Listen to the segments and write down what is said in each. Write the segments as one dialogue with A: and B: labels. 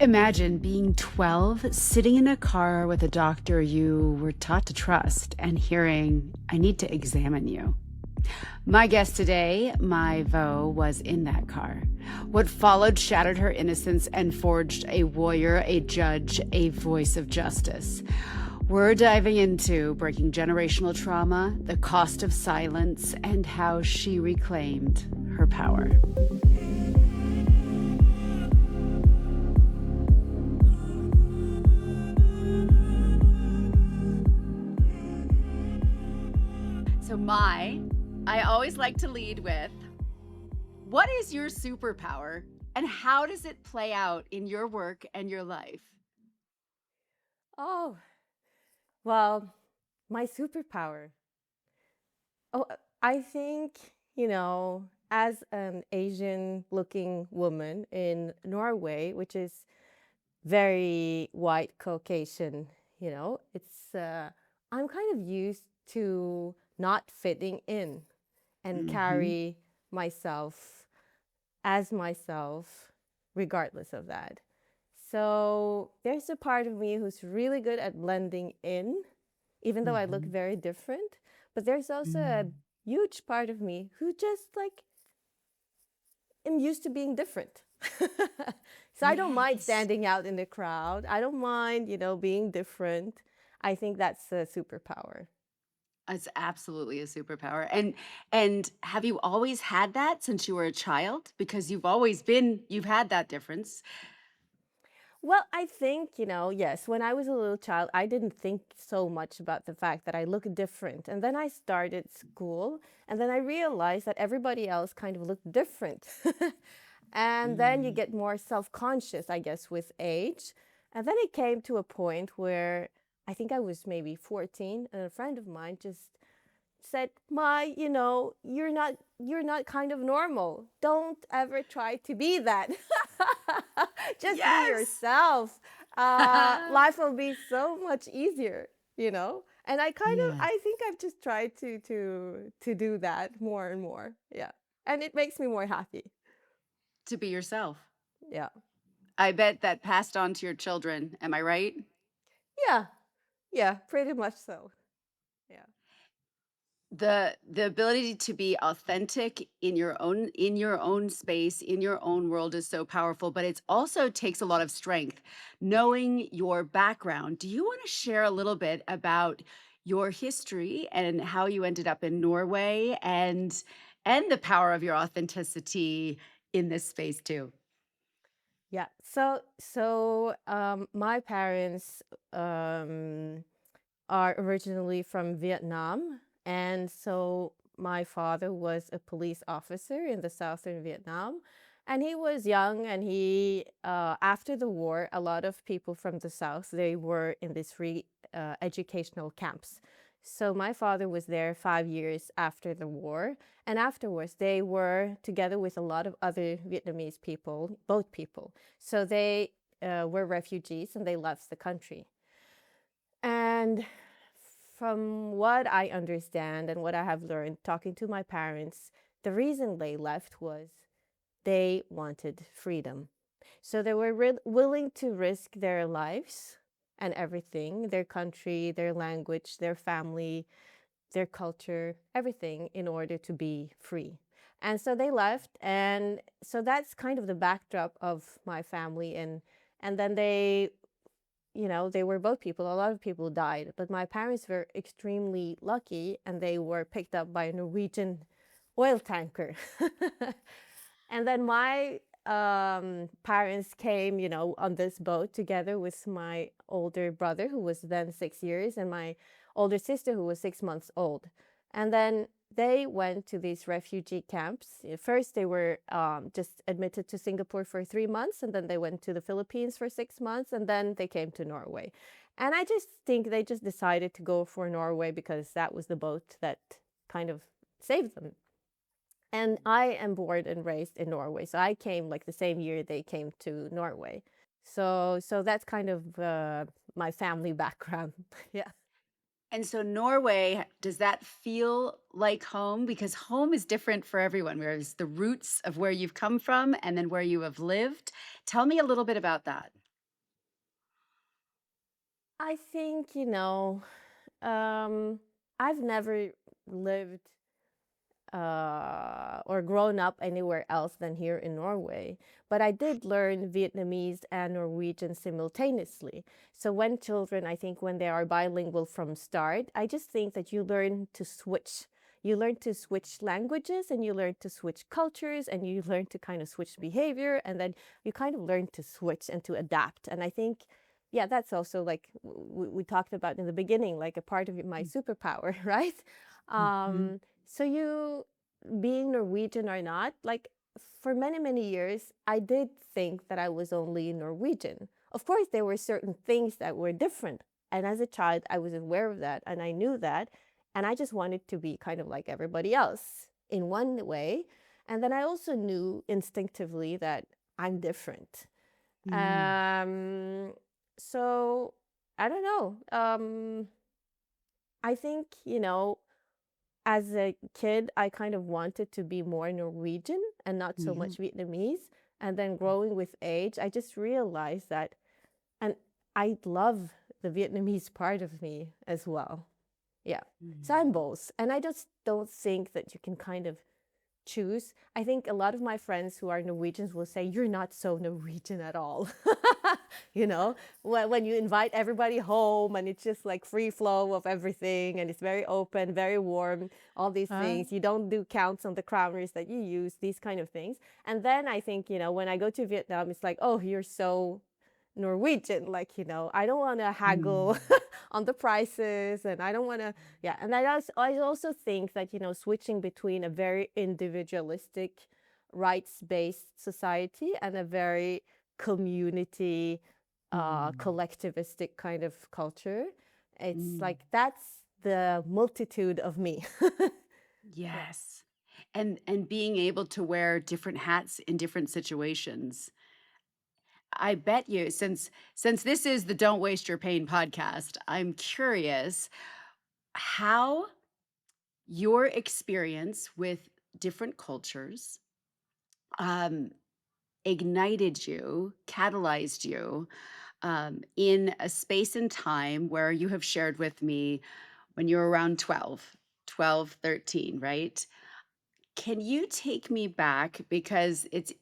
A: Imagine being 12, sitting in a car with a doctor you were taught to trust and hearing, I need to examine you. My guest today, Mai Vo, was in that car. What followed shattered her innocence and forged a warrior, a judge, a voice of justice. We're diving into breaking generational trauma, the cost of silence, and how she reclaimed her power. So, I always like to lead with, what is your superpower and how does it play out in your work and your life?
B: Oh, well, my superpower. I think, as an Asian looking woman in Norway, which is very white Caucasian, I'm kind of used to not fitting in and
A: Hmm.
B: carry myself as myself regardless of that. So there's a part of me who's really good at blending in, even though I look
A: Hmm.
B: very different. But there's also a huge part of me who just like am used to being different. So I don't mind
A: Yes.
B: standing out in the crowd. I don't mind, being different. I think that's a superpower.
A: It's absolutely a superpower. And have you always had that since you were a child? Because you've had that difference.
B: Well, I think, yes, when I was a little child, I didn't think so much about the fact that I look different. And then I started school, and then I realized that everybody else kind of looked different. And then you
A: Mm.
B: get more self conscious, I guess, with age. And then it came to a point where I think I was maybe 14, and a friend of mine just said, you're not kind of normal. Don't ever try to be that. Just be
A: Yes.
B: yourself. Life will be so much easier. And
A: Yes.
B: I think I've just tried to do that more and more. Yeah. And it makes me more happy.
A: To be yourself.
B: Yeah.
A: I bet that passed on to your children. Am I right?
B: Yeah. Yeah, pretty much so. Yeah.
A: The ability to be authentic in your own space, in your own world is so powerful, but it also takes a lot of strength. Knowing your background, do you wanna share a little bit about your history and how you ended up in Norway and the power of your authenticity in this space too?
B: Yeah. So my parents um are originally from Vietnam. And so my father was a police officer in the southern Vietnam. And he was young, and after the war, a lot of people from the south, they were in these free educational camps. So my father was there 5 years after the war. And afterwards, they were together with a lot of other Vietnamese people, boat people. So they were refugees and they left the country. And from what I understand and what I have learned talking to my parents, the reason they left was they wanted freedom. So they were willing to risk their lives and everything, their country, their language, their family, their culture, everything in order to be free. And so they left. And so that's kind of the backdrop of my family. And then they were both people. A lot of people died, but my parents were extremely lucky and they were picked up by a Norwegian oil tanker. And then my parents came, on this boat together with my older brother, who was then 6 years, and my older sister, who was 6 months old. And then they went to these refugee camps. First, they were just admitted to Singapore for 3 months, and then they went to the Philippines for 6 months, and then they came to Norway. And I just think they just decided to go for Norway because that was the boat that kind of saved them. And I am born and raised in Norway, so I came like the same year they came to Norway. So that's kind of my family background. Yeah.
A: And so Norway, does that feel like home? Because home is different for everyone, whereas the roots of where you've come from and then where you have lived. Tell me a little bit about that.
B: I think, um, I've never lived or grown up anywhere else than here in Norway. But I did learn Vietnamese and Norwegian simultaneously. So when children, I think when they are bilingual from start, I just think that you learn to switch. You learn to switch languages and you learn to switch cultures and you learn to kind of switch behavior and then you kind of learn to switch and to adapt. And I think, yeah, that's also like we talked about in the beginning, like a part of my superpower, right?
A: Mhm.
B: So you being Norwegian or not, like for many, many years, I did think that I was only Norwegian. Of course, there were certain things that were different. And as a child, I was aware of that and I knew that. And I just wanted to be kind of like everybody else in one way. And then I also knew instinctively that I'm different.
A: Mm.
B: Um, so I don't know. I think, as a kid, I kind of wanted to be more Norwegian and not so
A: Yeah.
B: much Vietnamese. And then growing with age, I just realized that, and I love the Vietnamese part of me as well. Yeah. So
A: Mm.
B: I'm both. And I just don't think that you can kind of choose. I think a lot of my friends who are Norwegians will say, "You're not so Norwegian at all." you know, when you invite everybody home and it's just like free flow of everything and it's very open, very warm, all these
A: Uh,
B: things. You don't do counts on the kroners that you use, these kind of things. And then I think, when I go to Vietnam, it's like, oh, you're so Norwegian. Like, I don't want to haggle
A: mm.
B: on the prices and I don't want to, yeah. And I also think that, switching between a very individualistic, rights based society and a very community,
A: Mm.
B: collectivistic kind of culture, it's
A: Mm.
B: like that's the multitude of me. Yeah.
A: Yes. And being able to wear different hats in different situations. I bet you since this is the Don't Waste Your Pain podcast, I'm curious how your experience with different cultures um, ignited you, catalyzed you in a space and time where you have shared with me when you were around 12, 13, right? Can you take me back because it's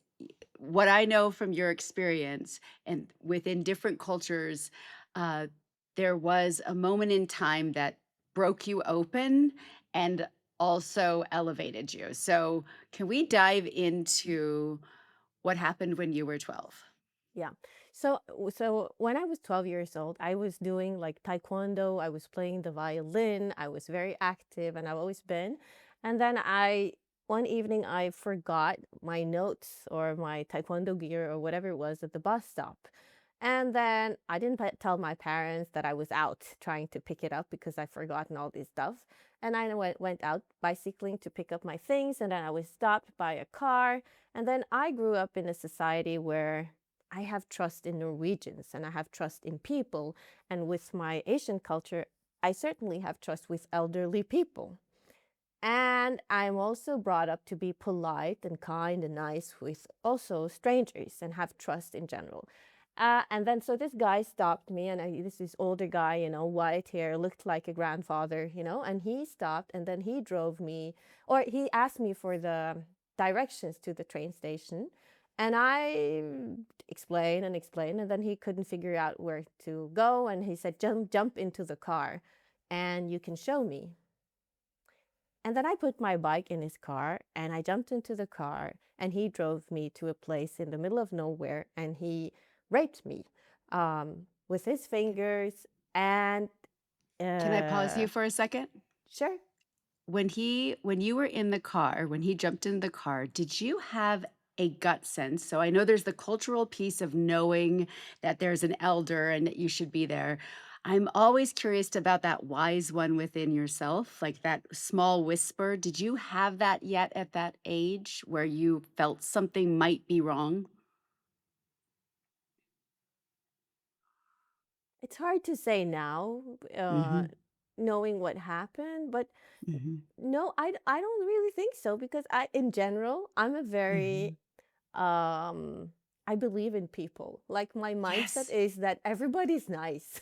A: what I know from your experience and within different cultures, uh, there was a moment in time that broke you open and also elevated you. So, can we dive into what happened when you were 12?
B: Yeah. So when I was 12 years old, I was doing like taekwondo, I was playing the violin, I was very active and I've always been. And then one evening I forgot my notes or my taekwondo gear or whatever it was at the bus stop. And then I didn't tell my parents that I was out trying to pick it up because I'd forgotten all this stuff. And I went out bicycling to pick up my things. And then I was stopped by a car. And then I grew up in a society where I have trust in Norwegians and I have trust in people. And with my Asian culture, I certainly have trust with elderly people. And I'm also brought up to be polite and kind and nice with also strangers and have trust in general. And then so this guy stopped me, and this older guy, white hair, looked like a grandfather, and he stopped, and then he drove me, or he asked me for the directions to the train station, and I explained and explained, and then he couldn't figure out where to go, and he said, jump into the car, and you can show me. And then I put my bike in his car and I jumped into the car and he drove me to a place in the middle of nowhere and he raped me with his fingers. And
A: Can I pause
B: uh,
A: you for a second?
B: sure.
A: When you were in the car, when he jumped in the car, did you have a gut sense? So I know there's the cultural piece of knowing that there's an elder and that you should be there. I'm always curious about that wise one within yourself, like that small whisper. Did you have that yet at that age where you felt something might be wrong?
B: It's hard to say now,
A: Mhm.
B: knowing what happened, but
A: Mhm.
B: no, I don't really think so because in general, I'm a very
A: Mhm.
B: um I believe in people. Like my mindset
A: Yes.
B: is that everybody's nice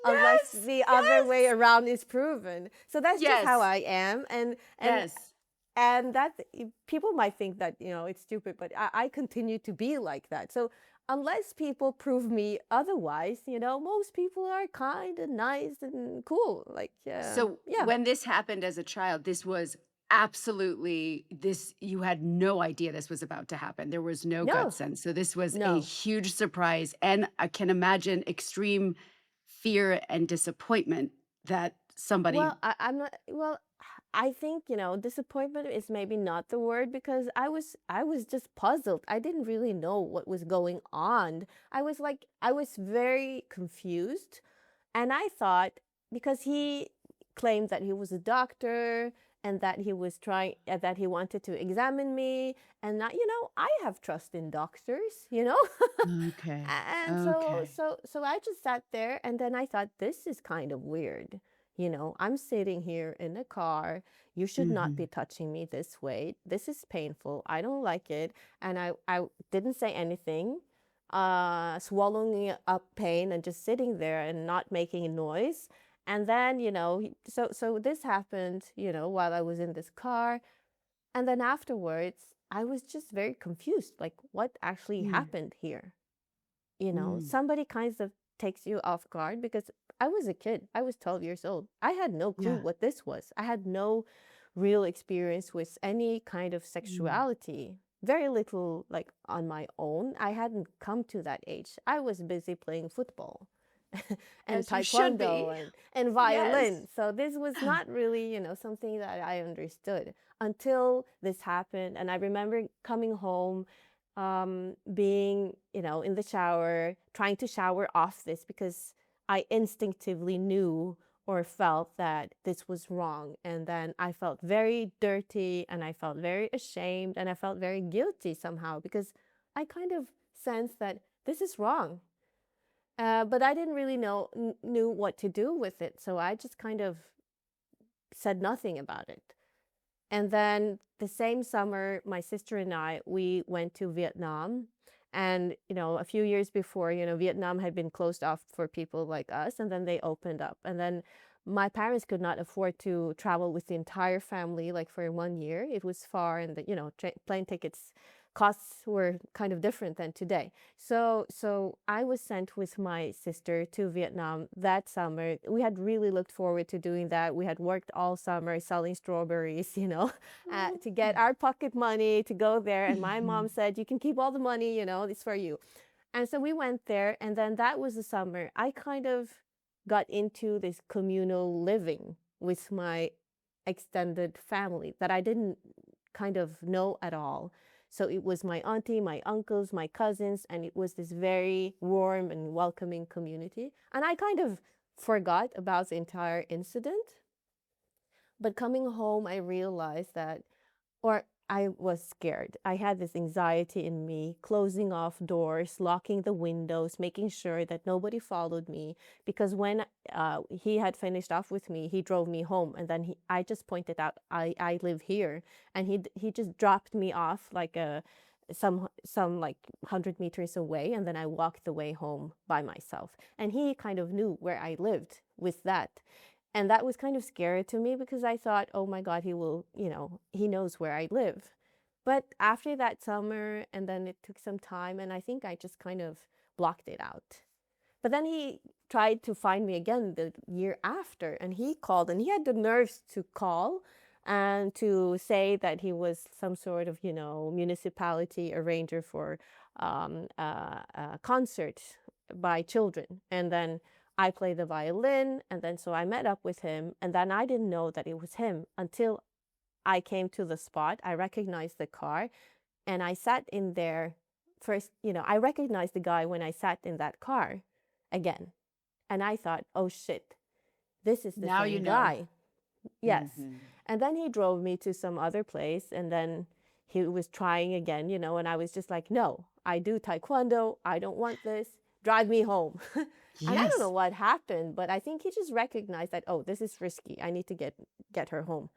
B: unless
A: Yes.
B: the other way
A: Yes.
B: around is proven. So that's just how
A: Yes.
B: I am.
A: Yes.
B: And that people might think that, it's stupid, but I continue to be like that. So unless people prove me otherwise, most people are kind and nice and cool. Like,
A: So
B: yeah.
A: when this happened as a child, this was absolutely this you had no idea this was about to happen. There was no gut
B: No,
A: sense. So this was a
B: no.
A: huge surprise and I can imagine extreme fear and disappointment that somebody
B: Well, I'm not. Well, I think disappointment is maybe not the word because I was just puzzled. I didn't really know what was going on. I was very confused, and I thought because he claimed that he was a doctor and that he was trying that he wanted to examine me and not, I have trust in doctors.
A: Okay.
B: And
A: Okay.
B: so I just sat there and then I thought this is kind of weird. I'm sitting here in a car. You should not be
A: Mhm.
B: touching me this way. This is painful. I don't like it. And I didn't say anything, swallowing up pain and just sitting there and not making a noise. And then, so this happened, while I was in this car. And then afterwards, I was just very confused. Like, what actually
A: Mm.
B: happened here?
A: Mm.
B: Somebody kind of takes you off guard because I was a kid. I was 12 years old. I had no clue
A: Yeah.
B: what this was. I had no real experience with any kind of
A: Mm.
B: sexuality. Very little, like on my own. I hadn't come to that age. I was busy playing football and
A: As you should
B: taekwondo
A: be.
B: and
A: Yes.
B: violin. So this was not really, something that I understood until this happened. And I remember coming home, being, in the shower, trying to shower off this because I instinctively knew or felt that this was wrong. And then I felt very dirty and I felt very ashamed and I felt very guilty somehow because I kind of sensed that this is wrong. But I didn't really knew what to do with it. So I just kind of said nothing about it. And then the same summer, my sister and I, we went to Vietnam. And, a few years before, Vietnam had been closed off for people like us, and then they opened up. And then my parents could not afford to travel with the entire family, like for 1 year. It was far, and plane tickets costs were kind of different than today. So I was sent with my sister to Vietnam that summer. We had really looked forward to doing that. We had worked all summer selling strawberries, to get
A: Mm.
B: our pocket money to go there. And my mom
A: Mhm.
B: said, "You can keep all the money, it's for you." And so we went there, and then that was the summer I kind of got into this communal living with my extended family that I didn't kind of know at all. So it was my auntie, my uncles, my cousins, and it was this very warm and welcoming community. And I kind of forgot about the entire incident. But coming home, I realized that, or I was scared. I had this anxiety in me, closing off doors, locking the windows, making sure that nobody followed me. Because when he had finished off with me, he drove me home, and then I just pointed out, I live here, and he just dropped me off like some like 100 meters away, and then I walked the way home by myself. And he kind of knew where I lived with that. And that was kind of scary to me because I thought, oh my God, he knows where I live. But after that summer, and then it took some time, and I think I just kind of blocked it out. But then he tried to find me again the year after, and he called, and he had the nerves to call and to say that he was some sort of, municipality arranger for a concert by children. And then I played the violin, and then so I met up with him, and then I didn't know that it was him until I came to the spot. I recognized the car, and I sat in there first. I recognized the guy when I sat in that car again. And I thought, oh shit, this is the
A: Now you
B: same
A: know.
B: guy. Yes.
A: Mhm.
B: And then he drove me to some other place, and then he was trying again, and I was just like, no, I do taekwondo. I don't want this. Drive me home. And I don't know
A: Yes.
B: what happened, but I think he just recognized that, oh, this is risky. I need to get her home,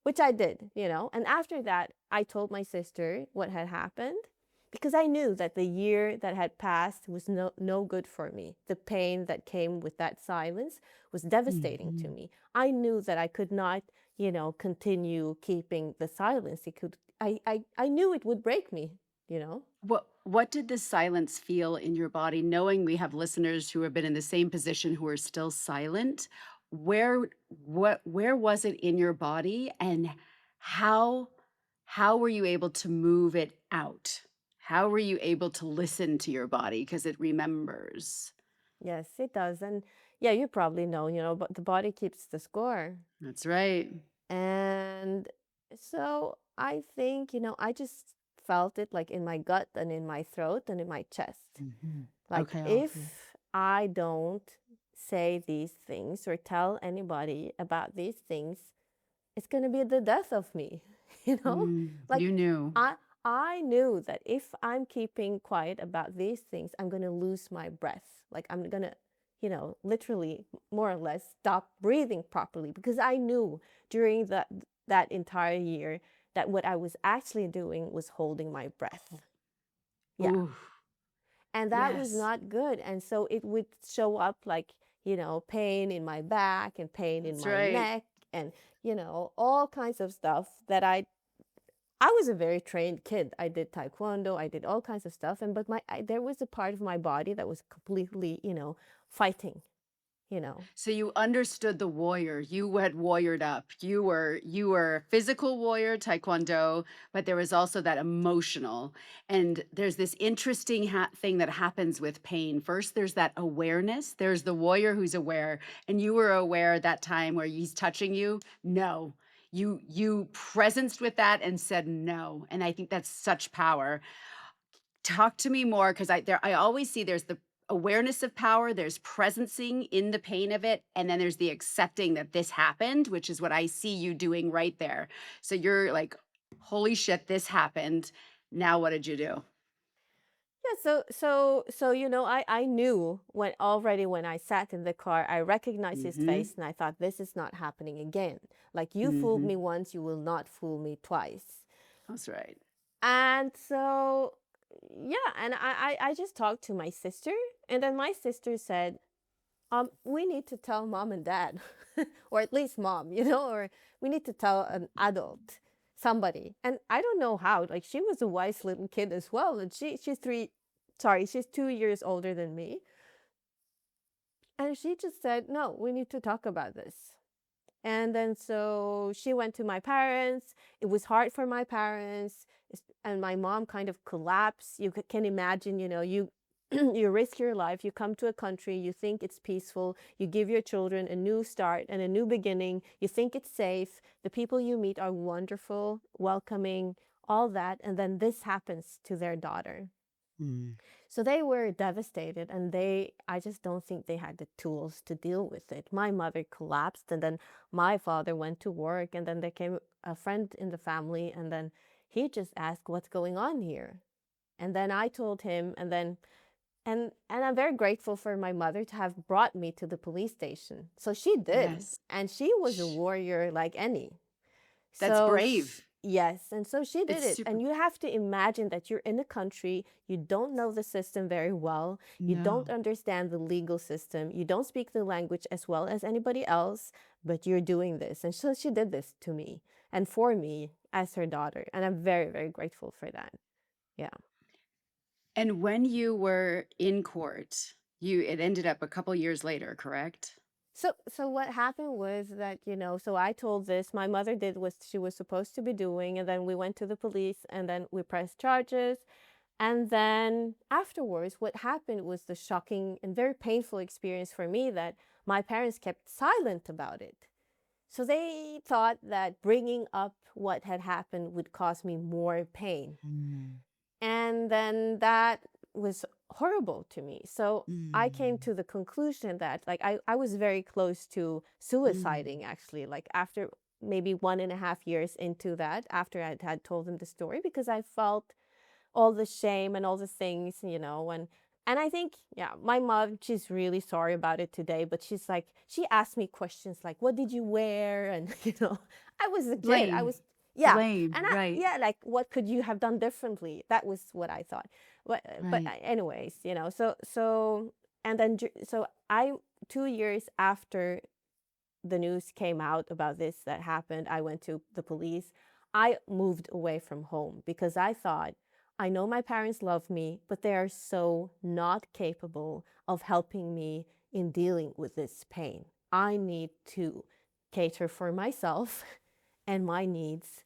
B: which I did. And after that, I told my sister what had happened. because I knew that the year that had passed was no good for me. The pain that came with that silence was devastating to
A: Mhm.
B: me. I knew that I could not, continue keeping the silence. It could I knew it would break me, you know?
A: What did the silence feel in your body, knowing we have listeners who have been in the same position who are still silent? Where was it in your body, and how how were you able to move it out? How were you able to listen to your body because it remembers?
B: Yes, it does. And yeah, you probably know, but the body keeps the score.
A: That's right.
B: And so I think, I just felt it like in my gut and in my throat and in my chest.
A: Mhm.
B: Like,
A: Okay, all 3.
B: if I don't say these things or tell anybody about these things, it's going to be the death of me, you know? Like,
A: You knew.
B: I I knew that if I'm keeping quiet about these things, I'm going to lose my breath. Like, I'm going to, literally more or less stop breathing properly, because I knew during that entire year that what I was actually doing was holding my breath. Yeah.
A: Ooh,
B: And that was
A: yes,
B: not good. And so it would show up like, pain in my back and pain in
A: that's
B: my
A: right.
B: neck and, all kinds of stuff that I was a very trained kid. I did taekwondo, I did all kinds of stuff. And but there was a part of my body that was completely, fighting, you know.
A: So you understood the warrior. You had warriored up. You were a physical warrior, taekwondo, but there was also that emotional. And there's this interesting thing that happens with pain. First, there's that awareness. There's the warrior who's aware, and you were aware that time where he's touching you. No, you presenced with that and said no. And I think that's such power. Talk to me more, because I always see there's the awareness of power, there's presencing in the pain of it, and then there's the accepting that this happened, which is what I see you doing right there. So you're like, "Holy shit, this happened. Now what did you do?"
B: Yeah, so I knew when I sat in the car, I recognized his
A: Mhm.
B: face and I thought, this is not happening again. Like, you fooled me
A: Mhm.
B: once, you will not fool me twice.
A: That's right.
B: And so, yeah, and I just talked to my sister, and then my sister said, we need to tell mom and dad, or at least mom, or we need to tell an adult, somebody. And I don't know how. Like, she was a wise little kid as well, and she's 2 years older than me, and she just said, no, we need to talk about this. And then so she went to my parents. It was hard for my parents, and my mom kind of collapsed. You can imagine, you you risk your life, you come to a country, you think it's peaceful, you give your children a new start and a new beginning, you think it's safe, the people you meet are wonderful, welcoming, all that, and then this happens to their daughter.
A: Mm.
B: So they were devastated, and I just don't think they had the tools to deal with it. My mother collapsed, and then my father went to work, and then there came a friend in the family, and then he just asked, what's going on here? And then I told him, and I'm very grateful for my mother to have brought me to the police station. So she did,
A: Yes.
B: and she was a
A: Sh
B: warrior like any.
A: That's
B: So
A: brave.
B: yes, and so she did
A: It's
B: it.
A: super.
B: And you have to imagine that you're in a country, you don't know the system very well, you don't
A: No.
B: understand the legal system, you don't speak the language as well as anybody else, but you're doing this. And so she did this to me and for me as her daughter. And I'm very, very grateful for that. Yeah.
A: And when you were in court, it ended up a couple years later, correct?
B: So what happened was that, so I told this, my mother did what she was supposed to be doing, and then we went to the police, and then we pressed charges. And then afterwards, what happened was the shocking and very painful experience for me that my parents kept silent about it. So they thought that bringing up what had happened would cause me more pain.
A: Mm.
B: And then that was horrible to me. So I came
A: Mm.
B: to the conclusion that, like, I was very close to suiciding,
A: Mm.
B: actually, like after maybe 1.5 years into that, after I had told them the story, because I felt all the shame and all the things, and I think, yeah, my mom, she's really sorry about it today, but she's like, she asked me questions like, what did you wear? And, I was a kid. I
A: Blame.
B: was, Yeah,
A: blame,
B: and
A: right,
B: yeah, like what could you have done differently? That was what I thought. But
A: right.
B: anyways, and then so I 2 years after the news came out about this that happened, I went to the police. I moved away from home because I thought, I know my parents love me, but they are so not capable of helping me in dealing with this pain. I need to cater for myself and my needs.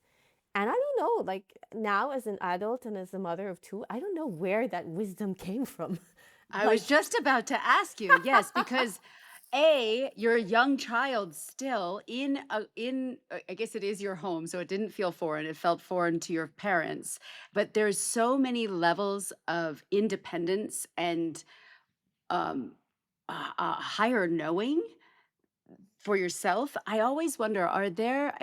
B: And I don't know, like now as an adult and as a mother of two, I don't know where that wisdom came from.
A: I was
B: Like,
A: just about to ask you, yes, because you're a young child still I guess it is your home, so it didn't feel foreign. It felt foreign to your parents. But there's so many levels of independence and um higher knowing for yourself. I always wonder, are there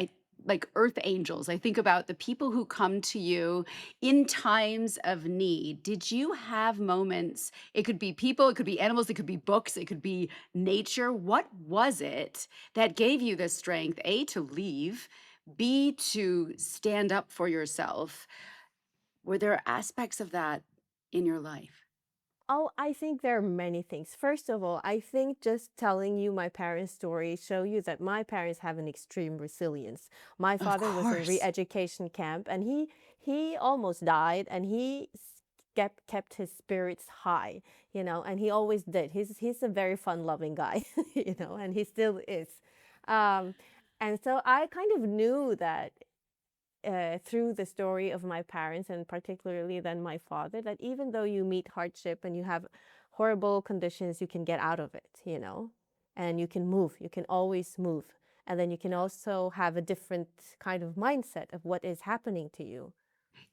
A: like earth angels? I think about the people who come to you in times of need. Did you have moments? It could be people, it could be animals, it could be books, it could be nature. What was it that gave you the strength, A, to leave, B, to stand up for yourself? Were there aspects of that in your life?
B: oh, I think there are many things. First of all, I think just telling you my parents' story show you that my parents have an extreme resilience. My
A: Of
B: father was in
A: course.
B: re-education camp and he almost died and kept his spirits high, and he always did. He's a very fun-loving guy, and he still is. Um, and so I kind of knew that through the story of my parents and particularly then my father, that even though you meet hardship and you have horrible conditions, you can get out of it, and you can move. You can always move. And then you can also have a different kind of mindset of what is happening to you.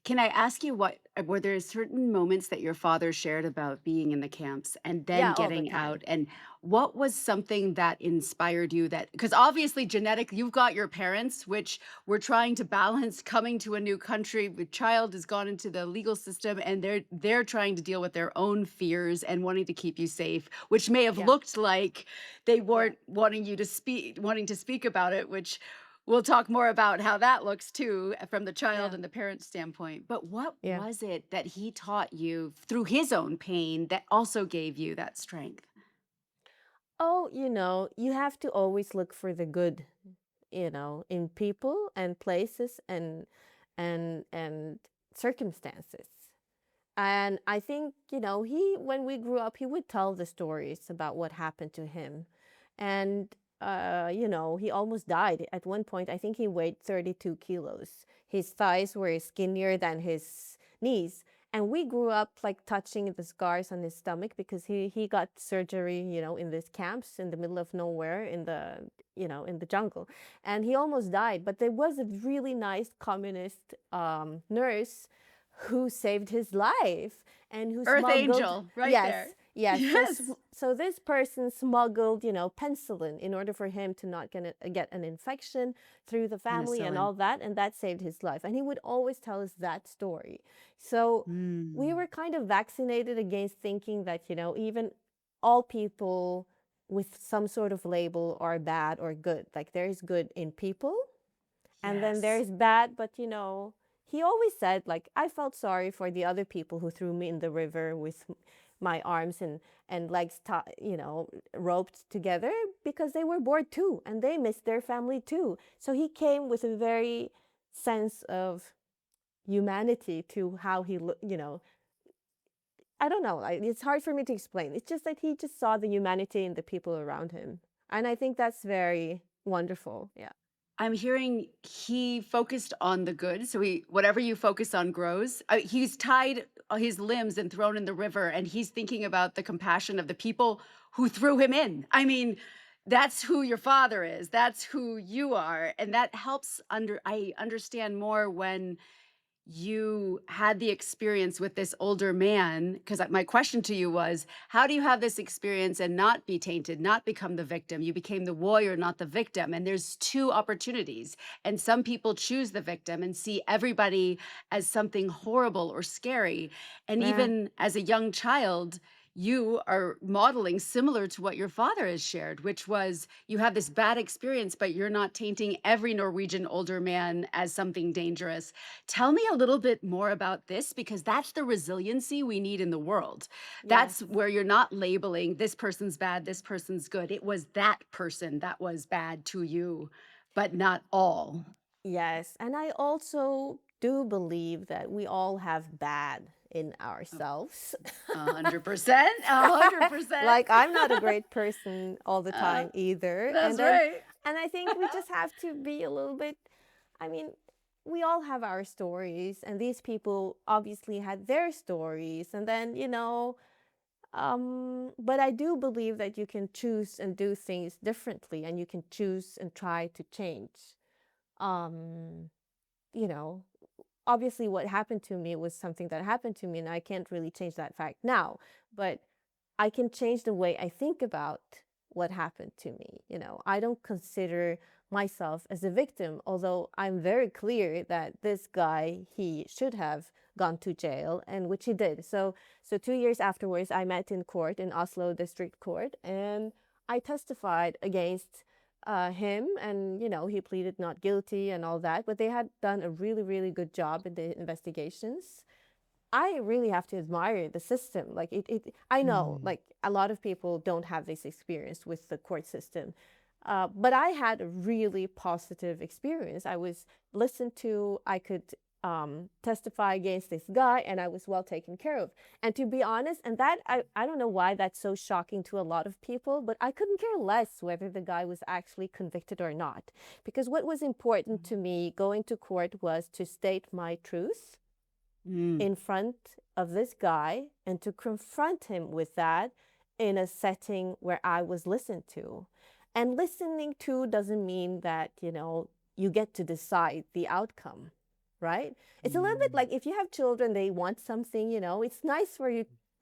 A: Can I ask you what were there certain moments that your father shared about being in the camps and then
B: Yeah, all the
A: getting
B: time.
A: out? And what was something that inspired you that because obviously genetic, you've got your parents, which were trying to balance coming to a new country. The child has gone into the legal system and they're trying to deal with their own fears and wanting to keep you safe, which may have
B: Yeah,
A: looked like they
B: yeah,
A: weren't wanting to speak about it, which we'll talk more about how that looks too from the child
B: yeah,
A: and the parent standpoint. But what
B: yeah.
A: was it that he taught you through his own pain that also gave you that strength?
B: Oh, you have to always look for the good, in people and places and circumstances. And I think, when we grew up, he would tell the stories about what happened to him. And, he almost died. At one point, I think he weighed 32 kilos. His thighs were skinnier than his knees. And we grew up like touching the scars on his stomach because he got surgery, in these camps in the middle of nowhere in the jungle. And he almost died. But there was a really nice communist nurse who saved his life and who
A: Earth
B: smuggled.
A: Angel, right there.
B: Yes, yes.
A: Yes.
B: So this person smuggled, penicillin in order for him to not get an infection through the family and
A: Penicillin.
B: all that, and that saved his life. And he would always tell us that story. So we
A: Mm.
B: were kind of vaccinated against thinking that, even all people with some sort of label are bad or good. Like there is good in people and then
A: Yes.
B: there's bad, but he always said, like, I felt sorry for the other people who threw me in the river with my arms and legs, roped together because they were bored too and they missed their family too. So he came with a very sense of humanity to how I don't know. It's hard for me to explain. It's just that he just saw the humanity in the people around him. And I think that's very wonderful. Yeah.
A: I'm hearing he focused on the good. So he whatever you focus on grows. He's tied his limbs and thrown in the river, and he's thinking about the compassion of the people who threw him in. I mean, that's who your father is. That's who you are, and that helps I understand more when you had the experience with this older man because my question to you was how do you have this experience and not be tainted, not become the victim? You became the warrior, not the victim, and there's two opportunities, and some people choose the victim and see everybody as something horrible or scary. And
B: Yeah.
A: even as a young child, you are modeling similar to what your father has shared, which was you have this bad experience, but you're not tainting every Norwegian older man as something dangerous. Tell me a little bit more about this because that's the resiliency we need in the world. That's
B: Yes.
A: where you're not labeling this person's bad, this person's good. It was that person that was bad to you, but not all.
B: Yes. And I also do believe that we all have bad in ourselves.
A: 100%, 100%.
B: Like I'm not a great person all the
A: Uh,
B: time either.
A: that's right.
B: And I think we just have to be a little bit, I mean, we all have our stories, and these people obviously had their stories. And then, but I do believe that you can choose and do things differently, and you can choose and try to change. Um, you know, Obviously what happened to me was something that happened to me, and I can't really change that fact now, but I can change the way I think about what happened to me. I don't consider myself as a victim, although I'm very clear that this guy, he should have gone to jail, and which he did. So 2 years afterwards, I met in court in Oslo District Court, and I testified against him, and he pleaded not guilty and all that. But they had done a really, really good job in the investigations. I really have to admire the system. Like I know,
A: Mm.
B: like a lot of people don't have this experience with the court system. But I had a really positive experience. I was listened to. I could testify against this guy, and I was well taken care of. And to be honest, and that I don't know why that's so shocking to a lot of people, but I couldn't care less whether the guy was actually convicted or not. Because what was important to me going to court was to state my truth
A: Mm.
B: in front of this guy and to confront him with that in a setting where I was listened to. And listening to doesn't mean that, you get to decide the outcome, right? It's a little bit
A: Mm.
B: like if you have children, they want something, it's nice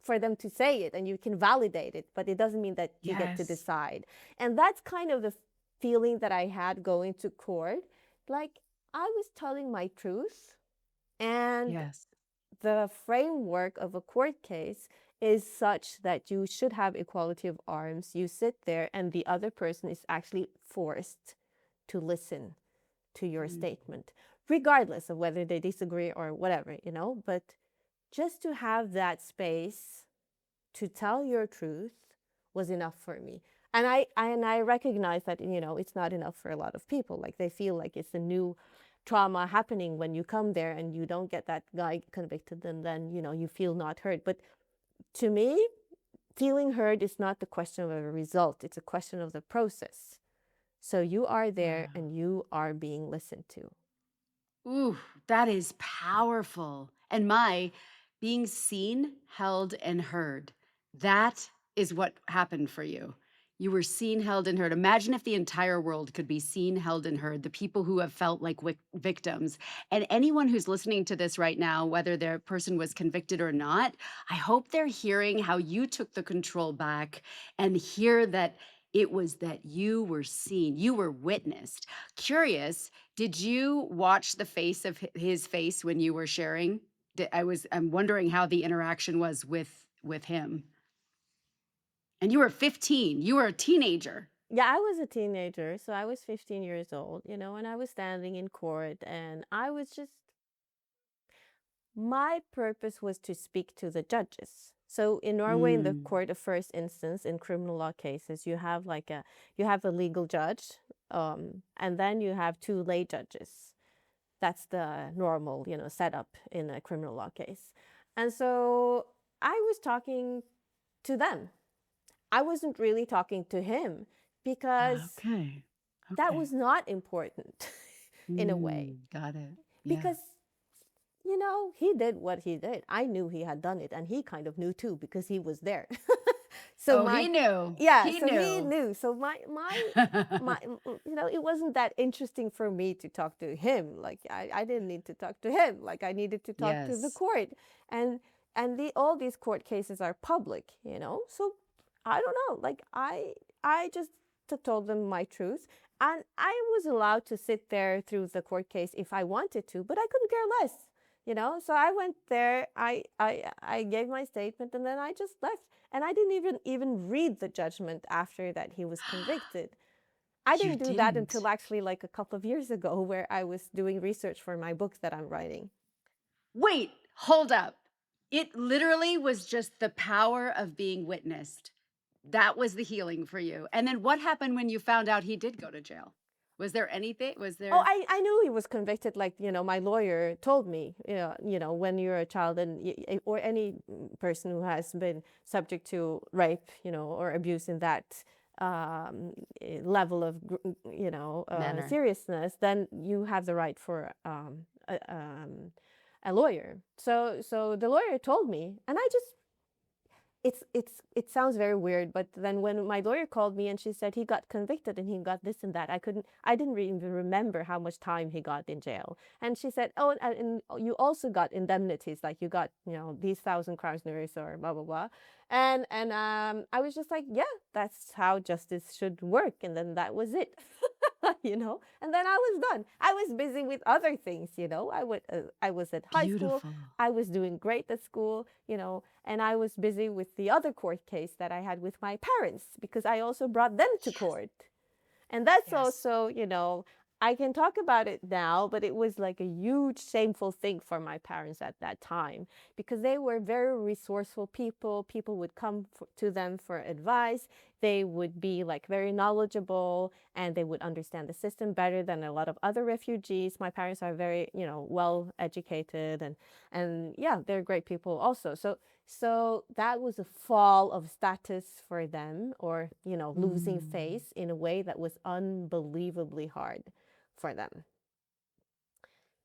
B: for them to say it and you can validate it, but it doesn't mean that you get to
A: Yes.
B: decide. And that's kind of the feeling that I had going to court. Like I was telling my truth, and
A: Yes.
B: the framework of a court case is such that you should have equality of arms. You sit there, and the other person is actually forced to listen to your
A: Mm.
B: statement, regardless of whether they disagree or whatever, But just to have that space to tell your truth was enough for me. And I recognize that it's not enough for a lot of people. Like they feel like it's a new trauma happening when you come there and you don't get that guy convicted, and then you feel not heard. But to me, feeling heard is not the question of a result, it's a question of the process. So you are there
A: Wow.
B: and you are being listened to.
A: Ooh, that is powerful. And my being seen, held, and heard. That is what happened for you. You were seen, held, and heard. Imagine if the entire world could be seen, held, and heard. The people who have felt like victims. And anyone who's listening to this right now, whether their person was convicted or not, I hope they're hearing how you took the control back and hear that it was that you were seen, you were witnessed. Curious, did you watch the face of his face when you were sharing? I'm wondering how the interaction was with him. And you were 15. You were a teenager.
B: Yeah, I was a teenager, so I was 15 years old, and I was standing in court, and I was just my purpose was to speak to the judges. So in Norway, in the
A: Mm,
B: court of first instance in criminal law cases, you have a legal judge, and then you have two lay judges. That's the normal, setup in a criminal law case. And so I was talking to them. I wasn't really talking to him because
A: okay.
B: that
A: Okay.
B: was not important in a way.
A: Got it. Yeah.
B: Because he did what he did. I knew he had done it, and he kind of knew too because he was there. So
A: Oh, he
B: my
A: knew.
B: Yeah,
A: He
B: so he
A: knew.
B: knew. So it wasn't that interesting for me to talk to him. Like I didn't need to talk to him. Like I needed to talk to the
A: Yes.
B: court. And all these court cases are public, So I don't know. Like I just told them my truth. And I was allowed to sit there through the court case if I wanted to, but I couldn't care less. So I went there, I gave my statement, and then I just left. And I didn't even read the judgment after that he was convicted. I
A: You
B: didn't do that until
A: didn't.
B: actually like a couple of years ago, where I was doing research for my book that I'm writing.
A: Wait, hold up. It literally was just the power of being witnessed. That was the healing for you. And then what happened when you found out he did go to jail? Was there anything? Was
B: Oh,
A: there
B: I knew he was convicted. Like, my lawyer told me, when you're a child, and or any person who has been subject to rape, or abuse in that level of,
A: manner?
B: seriousness, then you have the right for a lawyer. So the lawyer told me, and I just it sounds very weird, but then when my lawyer called me and she said he got convicted and he got this and that, I didn't even remember how much time he got in jail. And she said, oh, and you also got indemnities, like you got, these 1,000 kroner or blah blah blah. And I was just like, yeah, that's how justice should work. And then that was it. And then I was done. I was busy with other things. I was at high school.
A: Beautiful.
B: I was doing great at school, and I was busy with the other court case that I had with my parents, because I also brought them to
A: Yes.
B: court. And that's
A: Yes.
B: also, I can talk about it now, but it was like a huge shameful thing for my parents at that time, because they were very resourceful people. People would come to them for advice. They would be like very knowledgeable, and they would understand the system better than a lot of other refugees. My parents are very, well educated, and yeah, they're great people also. So that was a fall of status for them, or, losing
A: Mm.
B: face in a way that was unbelievably hard for them.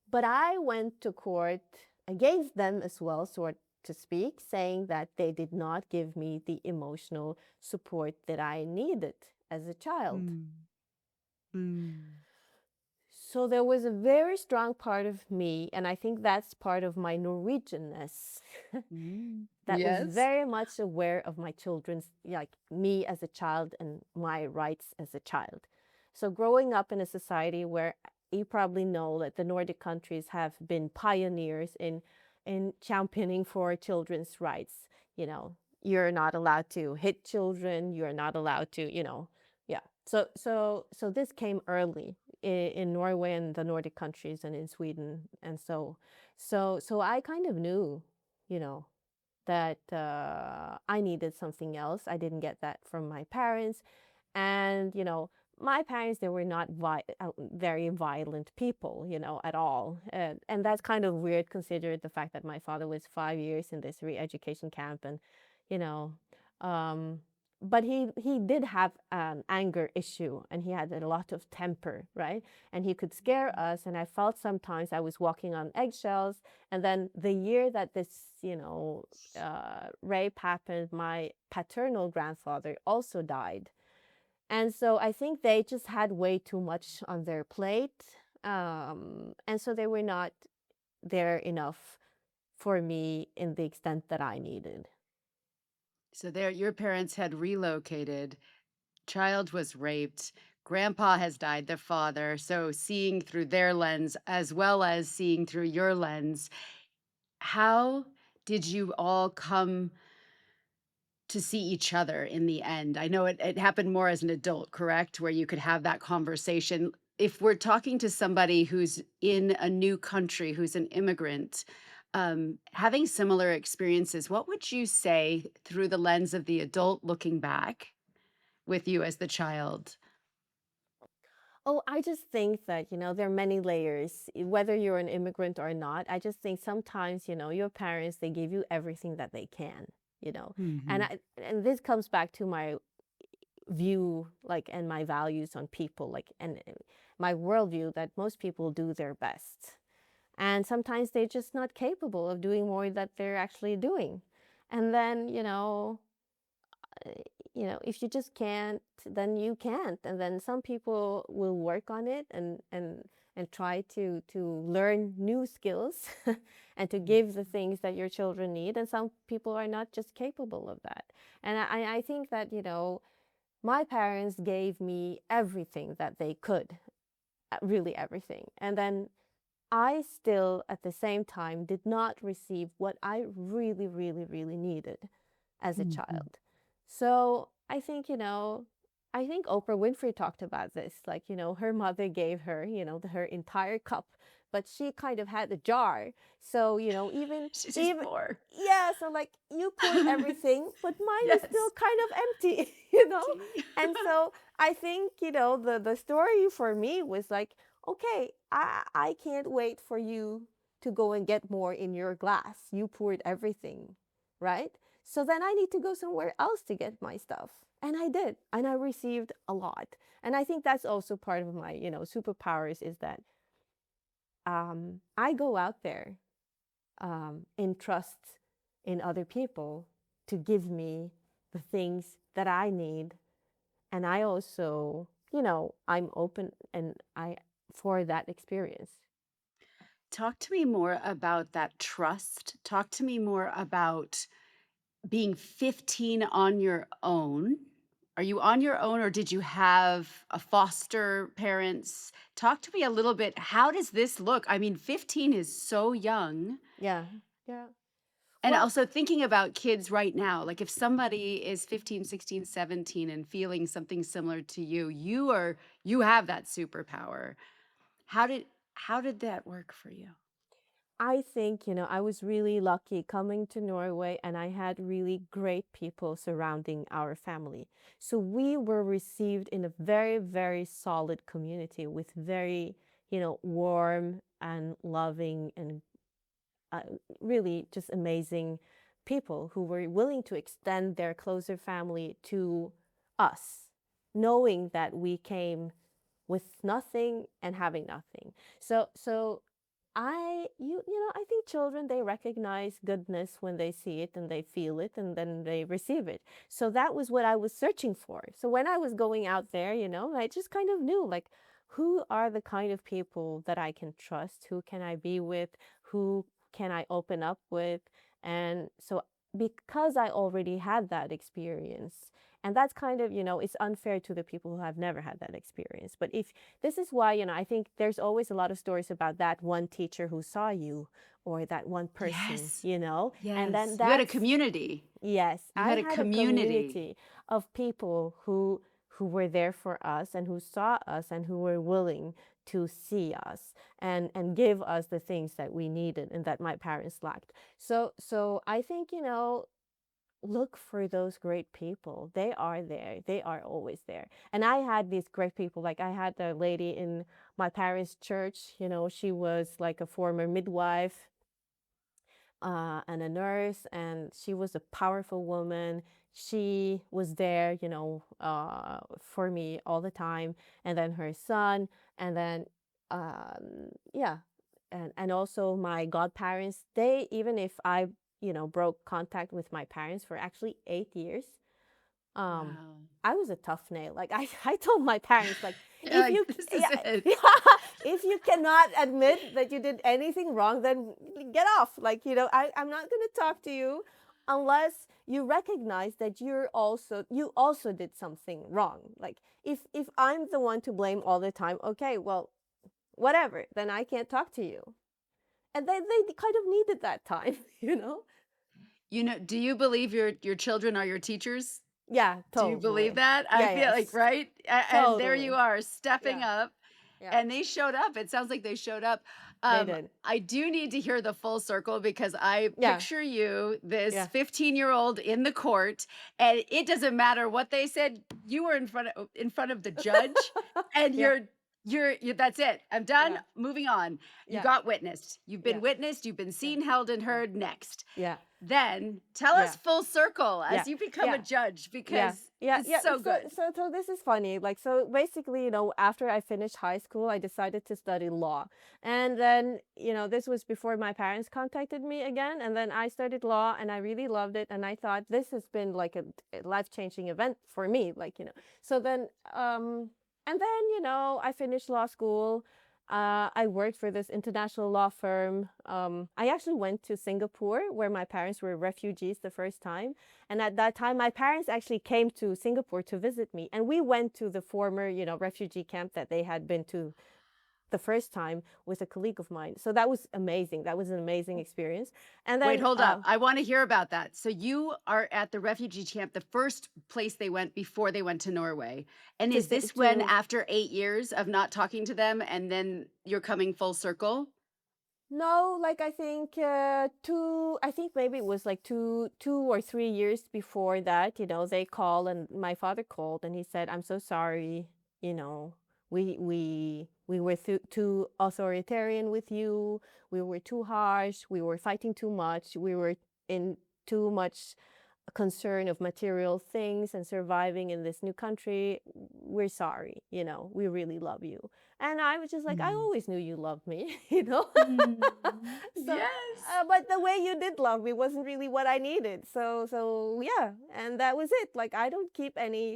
B: But I went to court against them as well, so to speak, saying that they did not give me the emotional support that I needed as a child.
A: Mm. Mm.
B: So there was a very strong part of me, and I think that's part of my Norwegianness,
A: Mm.
B: that was
A: Yes.
B: very much aware of my children's, like me as a child and my rights as a child. So growing up in a society where, you probably know that the Nordic countries have been pioneers in championing for children's rights. You're not allowed to hit children. You're not allowed to, yeah. So this came early in Norway and the Nordic countries and in Sweden, and so I kind of knew, you know, that I needed something else. I didn't get that from my parents. And, my parents, they were not very violent people, at all. And that's kind of weird, considering the fact that my father was 5 years in this re-education camp. And, you know, um, but he did have an anger issue, and he had a lot of temper, right? And he could scare us. And I felt sometimes I was walking on eggshells. And then the year that this, rape happened, my paternal grandfather also died. And so I think they just had way too much on their plate. And so they were not there enough for me in the extent that I needed.
A: So there, your parents had relocated, child was raped, grandpa has died, the father. So seeing through their lens as well as seeing through your lens, how did you all come to see each other in the end? I know it happened more as an adult, correct? Where you could have that conversation. If we're talking to somebody who's in a new country, who's an immigrant, having similar experiences, what would you say through the lens of the adult looking back with you as the child?
B: Oh, I just think that, there are many layers, whether you're an immigrant or not. I just think sometimes, your parents, they give you everything that they can, you know. And
A: Mhm.
B: and this comes back to my view, like, and my values on people, like, and my worldview, that most people do their best. And sometimes they're just not capable of doing more that they're actually doing. And then, uh, if you just can't, then you can't. And then some people will work on it, and try to learn new skills and to give the things that your children need. And some people are not just capable of that. And I think that, my parents gave me everything that they could, really everything. And then I still, at the same time, did not receive what I really, really, really needed as a
A: Mhm.
B: child. So I think Oprah Winfrey talked about this. Like, her mother gave her, her entire cup, but she kind of had a jar. So,
A: She's just
B: even,
A: poor.
B: yeah, so like you poured everything, but mine is still
A: Yes.
B: kind of empty.
A: Tea.
B: And so I think, the story for me was like, okay, I can't wait for you to go and get more in your glass. You poured everything, right? So then I need to go somewhere else to get my stuff. And I did. And I received a lot. And I think that's also part of my, superpowers is that I go out there in trust in other people to give me the things that I need. And I also, I'm open and I for that experience.
A: Talk to me more about that trust. Talk to me more about being 15 on your own. Are you on your own or did you have a foster parents? Talk to me a little bit. How does this look? I mean, 15 is so young.
B: Yeah. Yeah.
A: And
B: Well,
A: also thinking about kids right now, like if somebody is 15, 16, 17, and feeling something similar to you, you have that superpower. How did how did that work for you?
B: I think, I was really lucky coming to Norway and I had really great people surrounding our family. So we were received in a very, very solid community with very, warm and loving and uh, really just amazing people who were willing to extend their closer family to us, knowing that we came with nothing and having nothing. So I think children, they recognize goodness when they see it and they feel it and then they receive it. So that was what I was searching for. So when I was going out there, I just kind of knew like who are the kind of people that I can trust, who can I be with, who can I open up with. And so because I already had that experience, and that's kind of, it's unfair to the people who have never had that experience. But if this is why, I think there's always a lot of stories about that one teacher who saw you or that one person,
A: Yes.
B: and then
A: Yes. You had a
B: that's,
A: community.
B: yes,
A: You
B: I
A: had a
B: had a
A: community.
B: community of people who were there for us and who saw us and who were willing to see us and give us the things that we needed and that my parents lacked. So I think, look for those great people. They are there. They are always there. And I had these great people. Like I had a lady in my parents' church, she was like a former midwife and a nurse, and she was a powerful woman. She was there, for me all the time. And then her son, and then, yeah. And also my godparents, they, even if I, broke contact with my parents for actually 8 years, um,
A: Wow.
B: I was a tough nail. Like I told my parents, like,
A: You're
B: if
A: like,
B: you,
A: this is
B: yeah,
A: it.
B: yeah, if you cannot admit that you did anything wrong, then get off. Like, I'm not gonna talk to you unless you recognize that you also did something wrong. Like, if I'm the one to blame all the time, okay, well, whatever, then I can't talk to you. And they kind of needed that time, you know?
A: Do you believe your children are your teachers?
B: Yeah,
A: Do you believe
B: totally.
A: that? I
B: Yeah,
A: feel like,
B: yes,
A: right? And there you
B: totally.
A: are stepping
B: Yeah,
A: up
B: yeah,
A: and they showed up. It sounds like they showed up.
B: they did.
A: I do need to hear the full circle because I
B: Yeah,
A: picture you, this
B: yeah.
A: 15-year-old in the court, and it doesn't matter what they said. You were in front of the judge, and
B: Yeah,
A: you're that's it. I'm done.
B: yeah,
A: Moving on. You
B: yeah,
A: got witnessed. You've been
B: yeah,
A: witnessed. You've been
B: yeah,
A: seen, held, and
B: yeah,
A: heard. Next.
B: yeah,
A: Then tell us
B: yeah,
A: full circle
B: yeah,
A: as you become a
B: yeah.
A: judge
B: Yeah,
A: because
B: yeah,
A: it's
B: yeah.
A: so
B: So,
A: good.
B: so this is funny. Like, so basically, after I finished high school, I decided to study law. And then, this was before my parents contacted me again. And then I studied law and I really loved it. And I thought this has been like a life-changing event for me. Like, so then, and then, I finished law school. I worked for this international law firm. I actually went to Singapore where my parents were refugees the first time. And at that time, my parents actually came to Singapore to visit me. And we went to the former, refugee camp that they had been to the first time with a colleague of mine. So that was amazing. That was an amazing experience. And
A: Wait,
B: then
A: hold up. I want to hear about that. So you are at the refugee camp, the first place they went before they went to Norway. And is this when,
B: to
A: after 8 years of not talking to them, and then you're coming full circle?
B: no, like I think I think maybe it was like 2 or 3 years before that, they called and my father called and he said, "I'm so sorry, you know, we were too authoritarian with you, we were too harsh, we were fighting too much, we were in too much concern of material things and surviving in this new country. We're sorry, we really love you." And I was just like, I
A: Mm.
B: always knew you loved me, you know?
A: Mm.
B: So,
A: Yes.
B: but the way you did love me wasn't really what I needed. So yeah, and that was it. Like, I don't keep any,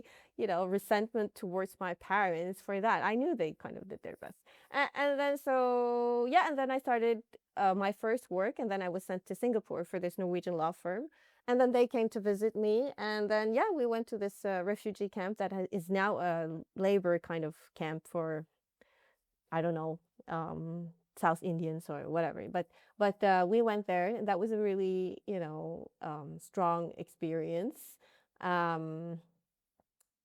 B: resentment towards my parents for that. I knew they kind of did their best. And then, so, yeah, and then I started my first work, and then I was sent to Singapore for this Norwegian law firm. And then they came to visit me, and then yeah, we went to this refugee camp that is now a labor kind of camp for, I don't know, South Indians or whatever. But we went there, and that was a really strong experience. Um,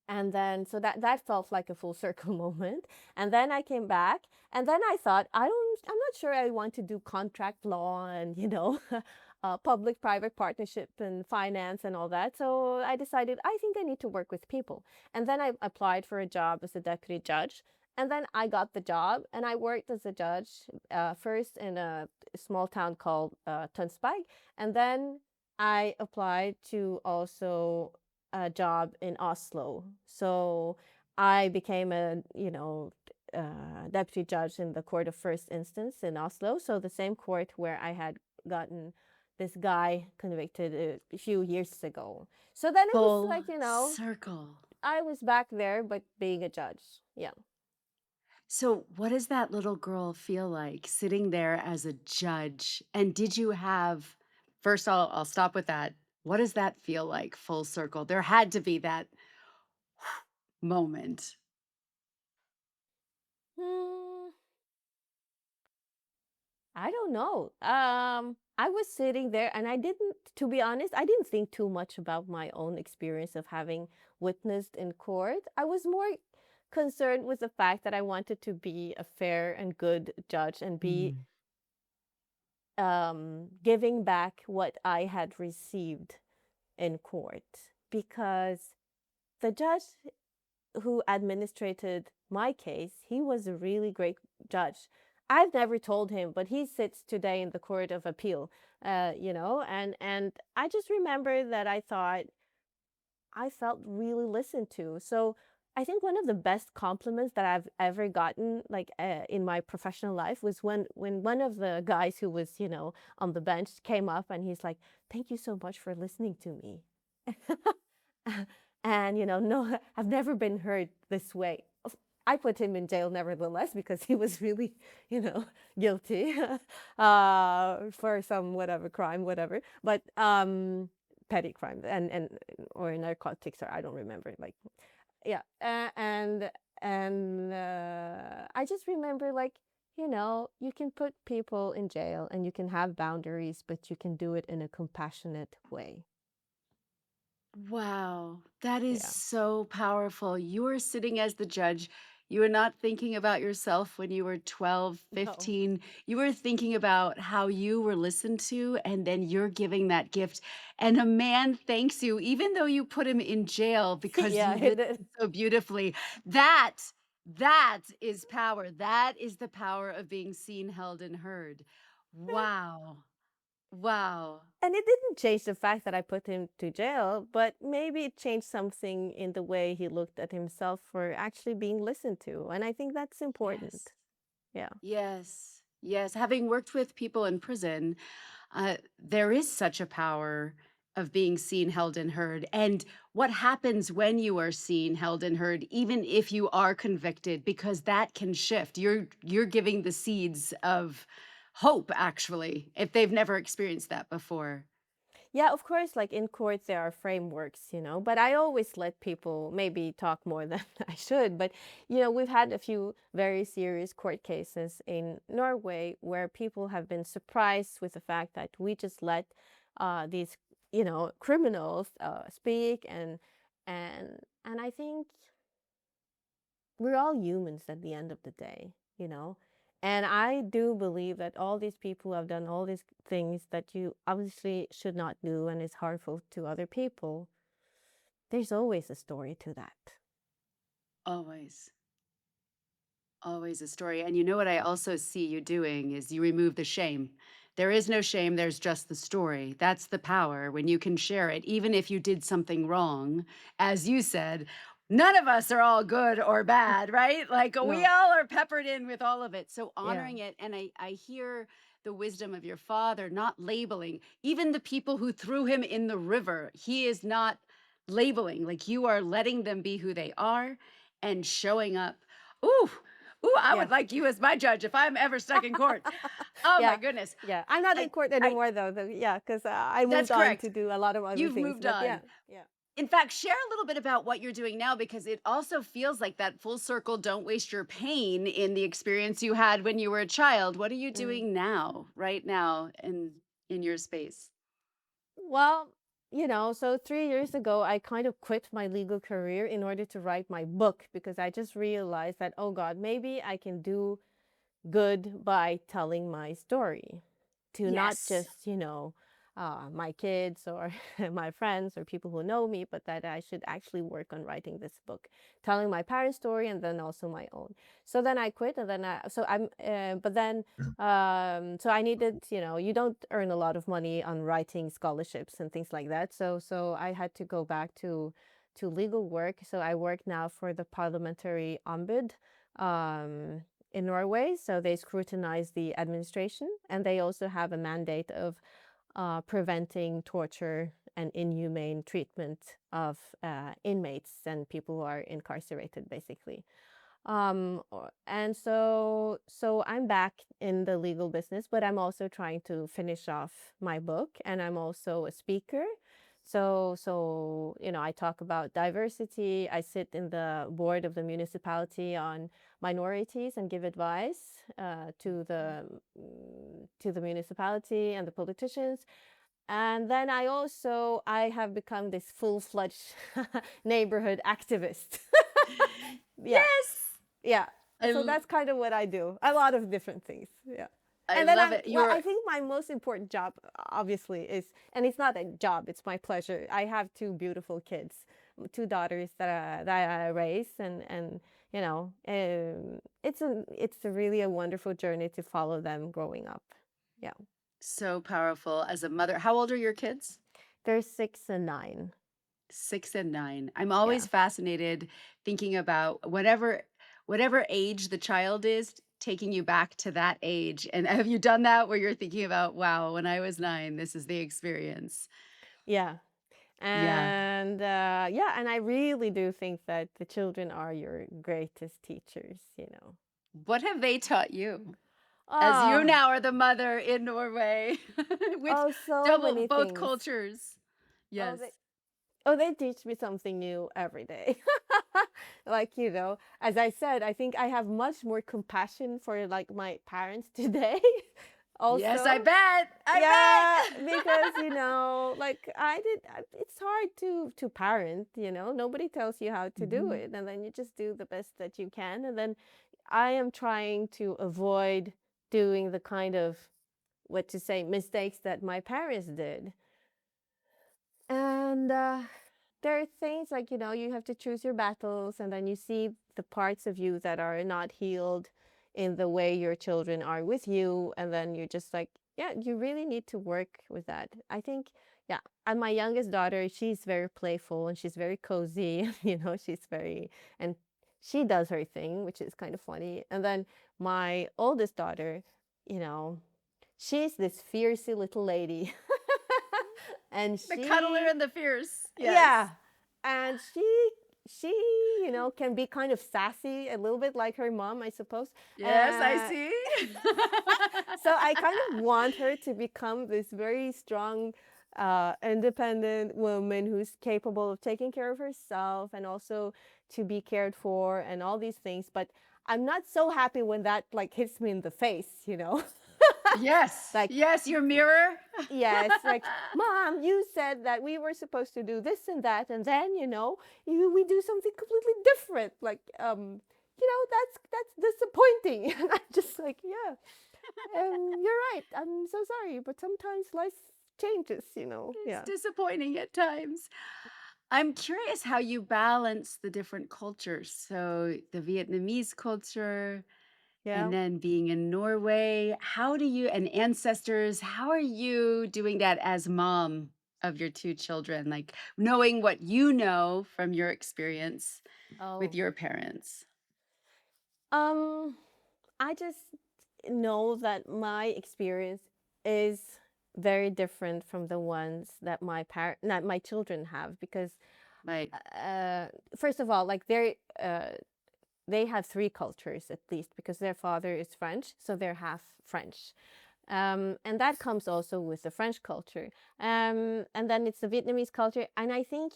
B: and then so that felt like a full circle moment. And then I came back, and then I thought, I'm not sure I want to do contract law and public private partnership and finance and all that. So I decided I think I need to work with people. And then I applied for a job as a deputy judge. And then I got the job, and I worked as a judge first in a small town called Tønsberg, and then I applied to also a job in Oslo. So I became a, deputy judge in the court of first instance in Oslo. So the same court where I had gotten this guy convicted a few years ago. So then it was
A: Full
B: like,
A: circle.
B: I was back there, but being a judge. Yeah.
A: So, what does that little girl feel like sitting there as a judge? And did you have, first, I'll stop with that. What does that feel like, full circle? There had to be that moment.
B: Hmm. I don't know. I was sitting there and to be honest, I didn't think too much about my own experience of having witnessed in court. I was more concerned with the fact that I wanted to be a fair and good judge and be
A: Mm.
B: giving back what I had received in court. Because the judge who administrated my case, he was a really great judge. I've never told him, but he sits today in the Court of Appeal, and I just remember that I thought I felt really listened to. So I think one of the best compliments that I've ever gotten, like in my professional life, was when one of the guys who was, on the bench came up and he's like, "Thank you so much for listening to me." And no, I've never been heard this way. I put him in jail nevertheless because he was really, guilty for some whatever crime, whatever. But petty crime and or narcotics, or I don't remember. Like, yeah, and I just remember, like, you can put people in jail and you can have boundaries, but you can do it in a compassionate way.
A: Wow, that is
B: Yeah.
A: so powerful. You were sitting as the judge. You were not thinking about yourself when you were 12,
B: No.
A: 15. You were thinking about how you were listened to, and then you're giving that gift. And a man thanks you, even though you put him in jail because
B: Yeah,
A: you
B: it
A: listened
B: is.
A: so beautifully. That, that is power. That is the power of being seen, held, and heard. Wow. Wow.
B: And it didn't change the fact that I put him to jail, but maybe it changed something in the way he looked at himself for actually being listened to. And I think that's
A: Yes.
B: important. Yeah.
A: Yes. Yes. Having worked with people in prison, there is such a power of being seen, held, and heard. And what happens when you are seen, held, and heard, even if you are convicted, because that can shift. You're giving the seeds of hope, actually, if they've never experienced that before.
B: Yeah, of course, like in court, there are frameworks, but I always let people maybe talk more than I should. But, we've had a few very serious court cases in Norway where people have been surprised with the fact that we just let these, criminals speak. And I think we're all humans at the end of the day, you know? And I do believe that all these people who have done all these things that you obviously should not do and is harmful to other people, there's always a story to that.
A: Always. Always a story. And you know what I also see you doing is you remove the shame. There is no shame, there's just the story. That's the power when you can share it, even if you did something wrong. As you said, none of us are all good or bad, right? Like we
B: No,
A: all are peppered in with all of it. So
B: yeah.
A: honoring it. And I hear the wisdom of your father, not labeling, even the people who threw him in the river. He is not labeling, like you are letting them be who they are and showing up. Ooh, ooh, I
B: Yeah.
A: would like you as my judge if I'm ever stuck in court. Oh my
B: Yeah.
A: goodness.
B: Yeah. I'm not in
A: I
B: court
A: I
B: anymore though. Yeah, because I
A: That's
B: moved on to
A: correct.
B: do a lot of other
A: You've
B: things.
A: moved
B: But yeah,
A: on.
B: yeah.
A: In fact, share a little bit about what you're doing now because it also feels like that full circle, don't waste your pain in the experience you had when you were a child. What are you
B: Mm.
A: doing now, right now in your space?
B: Well, so 3 years ago, I kind of quit my legal career in order to write my book because I just realized that, oh God, maybe I can do good by telling my story to not
A: Yes.
B: just, my kids or my friends or people who know me, but that I should actually work on writing this book, telling my parents' story and then also my own. So then I quit, and then but then, so I needed, you don't earn a lot of money on writing scholarships and things like that. So I had to go back to legal work. So I work now for the parliamentary ombud. In Norway. So they scrutinize the administration, and they also have a mandate of preventing torture and inhumane treatment of inmates and people who are incarcerated, basically. And so I'm back in the legal business, but I'm also trying to finish off my book, and I'm also a speaker. So I talk about diversity. I sit in the board of the municipality on minorities and give advice to the municipality and the politicians. And then I have become this full-fledged neighborhood activist. Yeah.
A: Yes.
B: Yeah.
A: I
B: So
A: l-
B: that's kind of what I do. A lot of different things. Yeah.
A: I
B: And then
A: love it.
B: I
A: You're
B: think my most important job, obviously, and it's not a job, it's my pleasure. I have two beautiful kids, two daughters that I raised, and it's really a wonderful journey to follow them growing up. Yeah.
A: so powerful as a mother. How old are your kids?
B: They're 6 and 9.
A: 6 and 9. I'm
B: Yeah.
A: always fascinated thinking about whatever age the child is, taking you back to that age. And have you done that where you're thinking about, wow, when I was 9, this is the experience?
B: Yeah.
A: Yeah.
B: And I really do think that the children are your greatest teachers.
A: What have they taught you? As you
B: Oh,
A: now are the mother in Norway with
B: oh, so
A: double
B: many
A: both
B: things.
A: cultures.
B: Oh,
A: Yes.
B: they teach me something new every day. Like, as I said, I think I have much more compassion for like my parents today.
A: Yes,
B: Also,
A: I bet.
B: yeah,
A: I
B: because
A: bet.
B: like it's hard to parent. Nobody tells you how to do
A: Mhm.
B: it, and then you just do the best that you can. And then I am trying to avoid doing the kind of, what to say, mistakes that my parents did. And there are things like, you have to choose your battles, and then you see the parts of you that are not healed in the way your children are with you. And then you're just like, yeah, you really need to work with that. I think, yeah. And my youngest daughter, she's very playful and she's very cozy. And she does her thing, which is kind of funny. And then my oldest daughter, you know, she's this fiercey little lady. And
A: The cuddler
B: she
A: and the fierce.
B: yeah.
A: Yes.
B: And she, can be kind of sassy, a little bit like her mom, I suppose.
A: Yes, I
B: Uh,
A: see.
B: so I kind of want her to become this very strong, independent woman who's capable of taking care of herself and also to be cared for and all these things. But I'm not so happy when that like hits me in the face, you know?
A: Yes.
B: Like,
A: Yes, your mirror.
B: yes, like, Mom, you said that we were supposed to do this and that, and then, we do something completely different. Like, that's disappointing. And I'm just like, yeah, you're right. I'm so sorry, but sometimes life changes,
A: It's
B: Yeah.
A: disappointing at times. I'm curious how you balance the different cultures. So, the Vietnamese culture, and
B: Yeah.
A: then being in Norway, how do you and ancestors, how are you doing that as mom of your 2 children? Like, knowing what you know from your experience with
B: Oh.
A: your parents.
B: Um, I just know that my experience is very different from the ones that not my children have because
A: Like,
B: uh, first of all, like they have three cultures at least because their father is French, so they're half French. And that comes also with the French culture. And then it's the Vietnamese culture. And I think,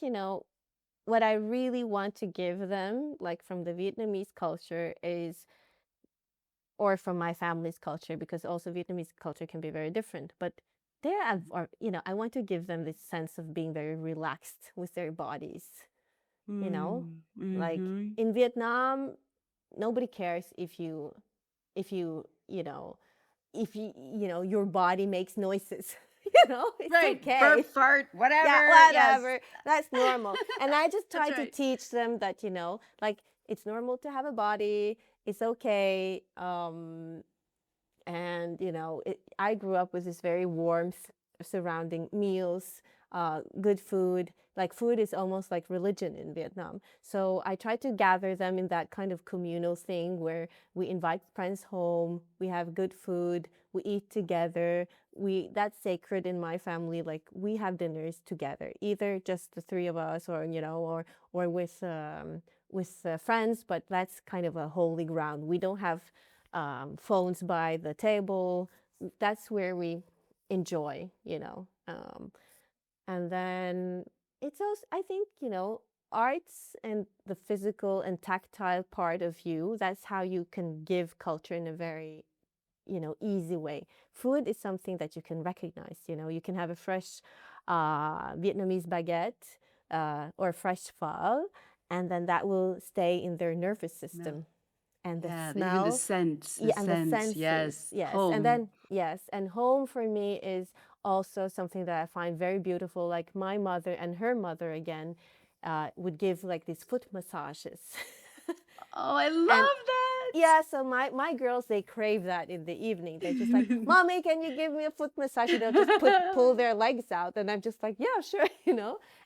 B: what I really want to give them, like from the Vietnamese culture, is, or from my family's culture, because also Vietnamese culture can be very different. But I want to give them this sense of being very relaxed with their bodies, you know?
A: mm,
B: Like
A: mhm.
B: in Vietnam, nobody cares if you know, if your body makes noises. It's
A: Right, burp,
B: okay.
A: fart,
B: Yeah,
A: whatever, yes.
B: whatever. That's normal. And I just
A: That's
B: try to
A: right.
B: teach them that, like it's normal to have a body. It's okay. And I grew up with this very warmth surrounding meals, good food. Like food is almost like religion in Vietnam. So I try to gather them in that kind of communal thing where we invite friends home, we have good food, we eat together. That's sacred in my family. Like we have dinners together, either just the three of us, or or with friends. But that's kind of a holy ground. We don't have phones by the table. That's where we enjoy, and then it's also, I think, arts and the physical and tactile part of you. That's how you can give culture in a very, easy way. Food is something that you can recognize. You can have a fresh Vietnamese baguette or fresh pho, and then that will stay in their nervous
A: No.
B: system. And the
A: Yeah, even
B: smell,
A: the
B: yeah, and the
A: scent,
B: senses,
A: yes,
B: yes. And
A: home.
B: then, yes, and home for me is also something that I find very beautiful. Like my mother and her mother again would give like these foot massages.
A: Oh, I
B: And
A: love
B: yeah, so my girls, they crave that in the evening. They're just like, Mommy, can you give me a foot massage? And they'll just pull
A: that.
B: their legs out. And I'm just like, yeah, sure,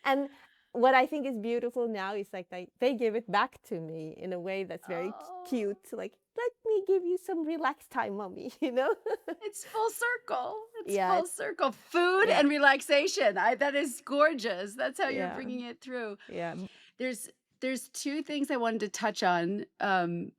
B: And what I think is beautiful now is like they give it back to me in a way that's very
A: Oh,
B: cute. Like, let me give you some relaxed time, Mommy.
A: it's full circle. It's
B: Yeah,
A: full circle. Food
B: yeah,
A: and relaxation. That is gorgeous. That's how you're
B: yeah,
A: bringing it through.
B: yeah,
A: There's there's two things I wanted to touch on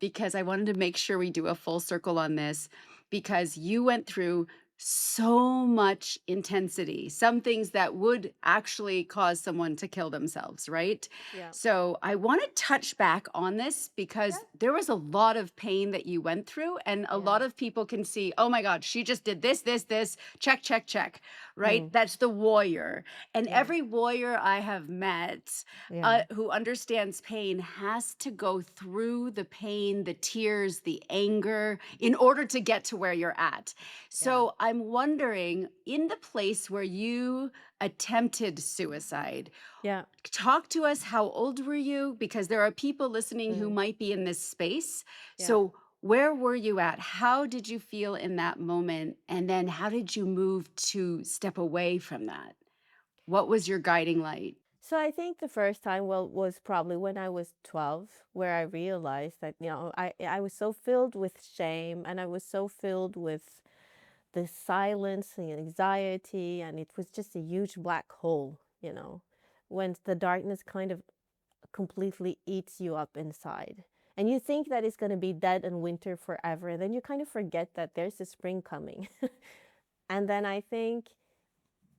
A: because I wanted to make sure we do a full circle on this because you went through so much intensity, some things that would actually cause someone to kill themselves, right?
B: yeah,
A: So I want to touch back on this
B: yeah,
A: because there was a lot of pain that you went through, and a
B: yeah,
A: lot of people can see, oh my God, she just did this, this, this, check, check, check, right?
B: mm,
A: That's the warrior. And
B: yeah,
A: every warrior I have met
B: yeah,
A: who understands pain has to go through the pain, the tears, the anger in order to get to where you're at.
B: yeah,
A: So I'm wondering, in the place where you attempted suicide,
B: yeah,
A: talk to us. How old were you? Because there are people listening who
B: mm,
A: might be in this space.
B: yeah.
A: So, where were you at? How did you feel in that moment? And then, how did you move to step away from that? What was your guiding light?
B: So I think the first time, well, was probably when I was 12, where I realized that, I was so filled with shame, and I was so filled with the silence and anxiety, and it was just a huge black hole, when the darkness kind of completely eats you up inside. And you think that it's going to be dead and winter forever, and then you kind of forget that there's a spring coming. And then I think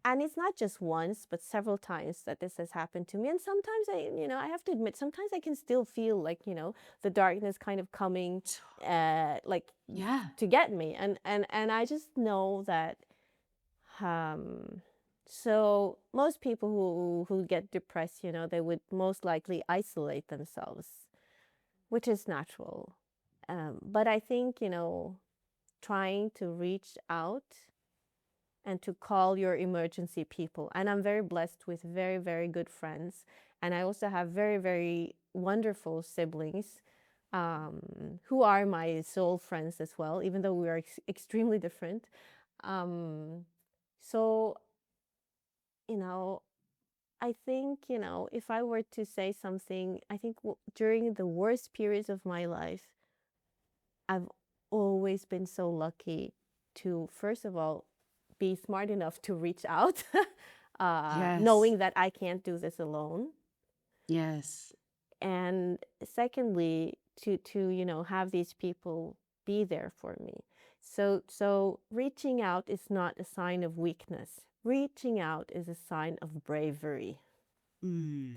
B: and it's not just once, but several times that this has happened to me. And sometimes I have to admit, sometimes I can still feel like, the darkness kind of coming, like
A: Yeah.
B: to get me. And I just know that, um, so most people who get depressed, they would most likely isolate themselves, which is natural. But I think, trying to reach out and to call your emergency people. And I'm very blessed with very, very good friends. And I also have very, very wonderful siblings, who are my soul friends as well, even though we are extremely different. Um, so, you know, I think, if I were to say something, I think during the worst periods of my life, I've always been so lucky to, first of all, be smart enough to reach out,
A: Yes.
B: knowing that I can't do this alone.
A: Yes.
B: And secondly, to have these people be there for me. So reaching out is not a sign of weakness. Reaching out is a sign of bravery.
A: Mm.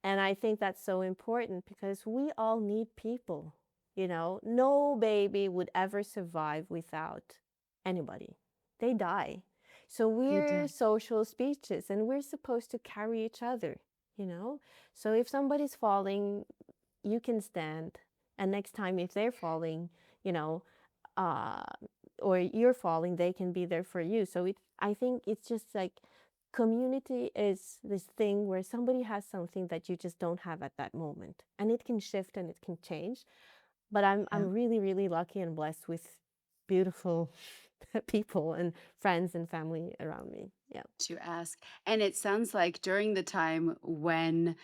B: And I think that's so important because we all need people. No baby would ever survive without anybody. They die. So
A: They
B: we're
A: did.
B: social species and we're supposed to carry each other, you know? So if somebody's falling, you can stand. And next time, if they're falling, you know, uh, or you're falling, they can be there for you. So I think it's just like community is this thing where somebody has something that you just don't have at that moment, and it can shift and it can change. But I'm
A: Yeah.
B: really, really lucky and blessed with beautiful people and friends and family around me. Yeah.
A: To ask. And it sounds like during the time when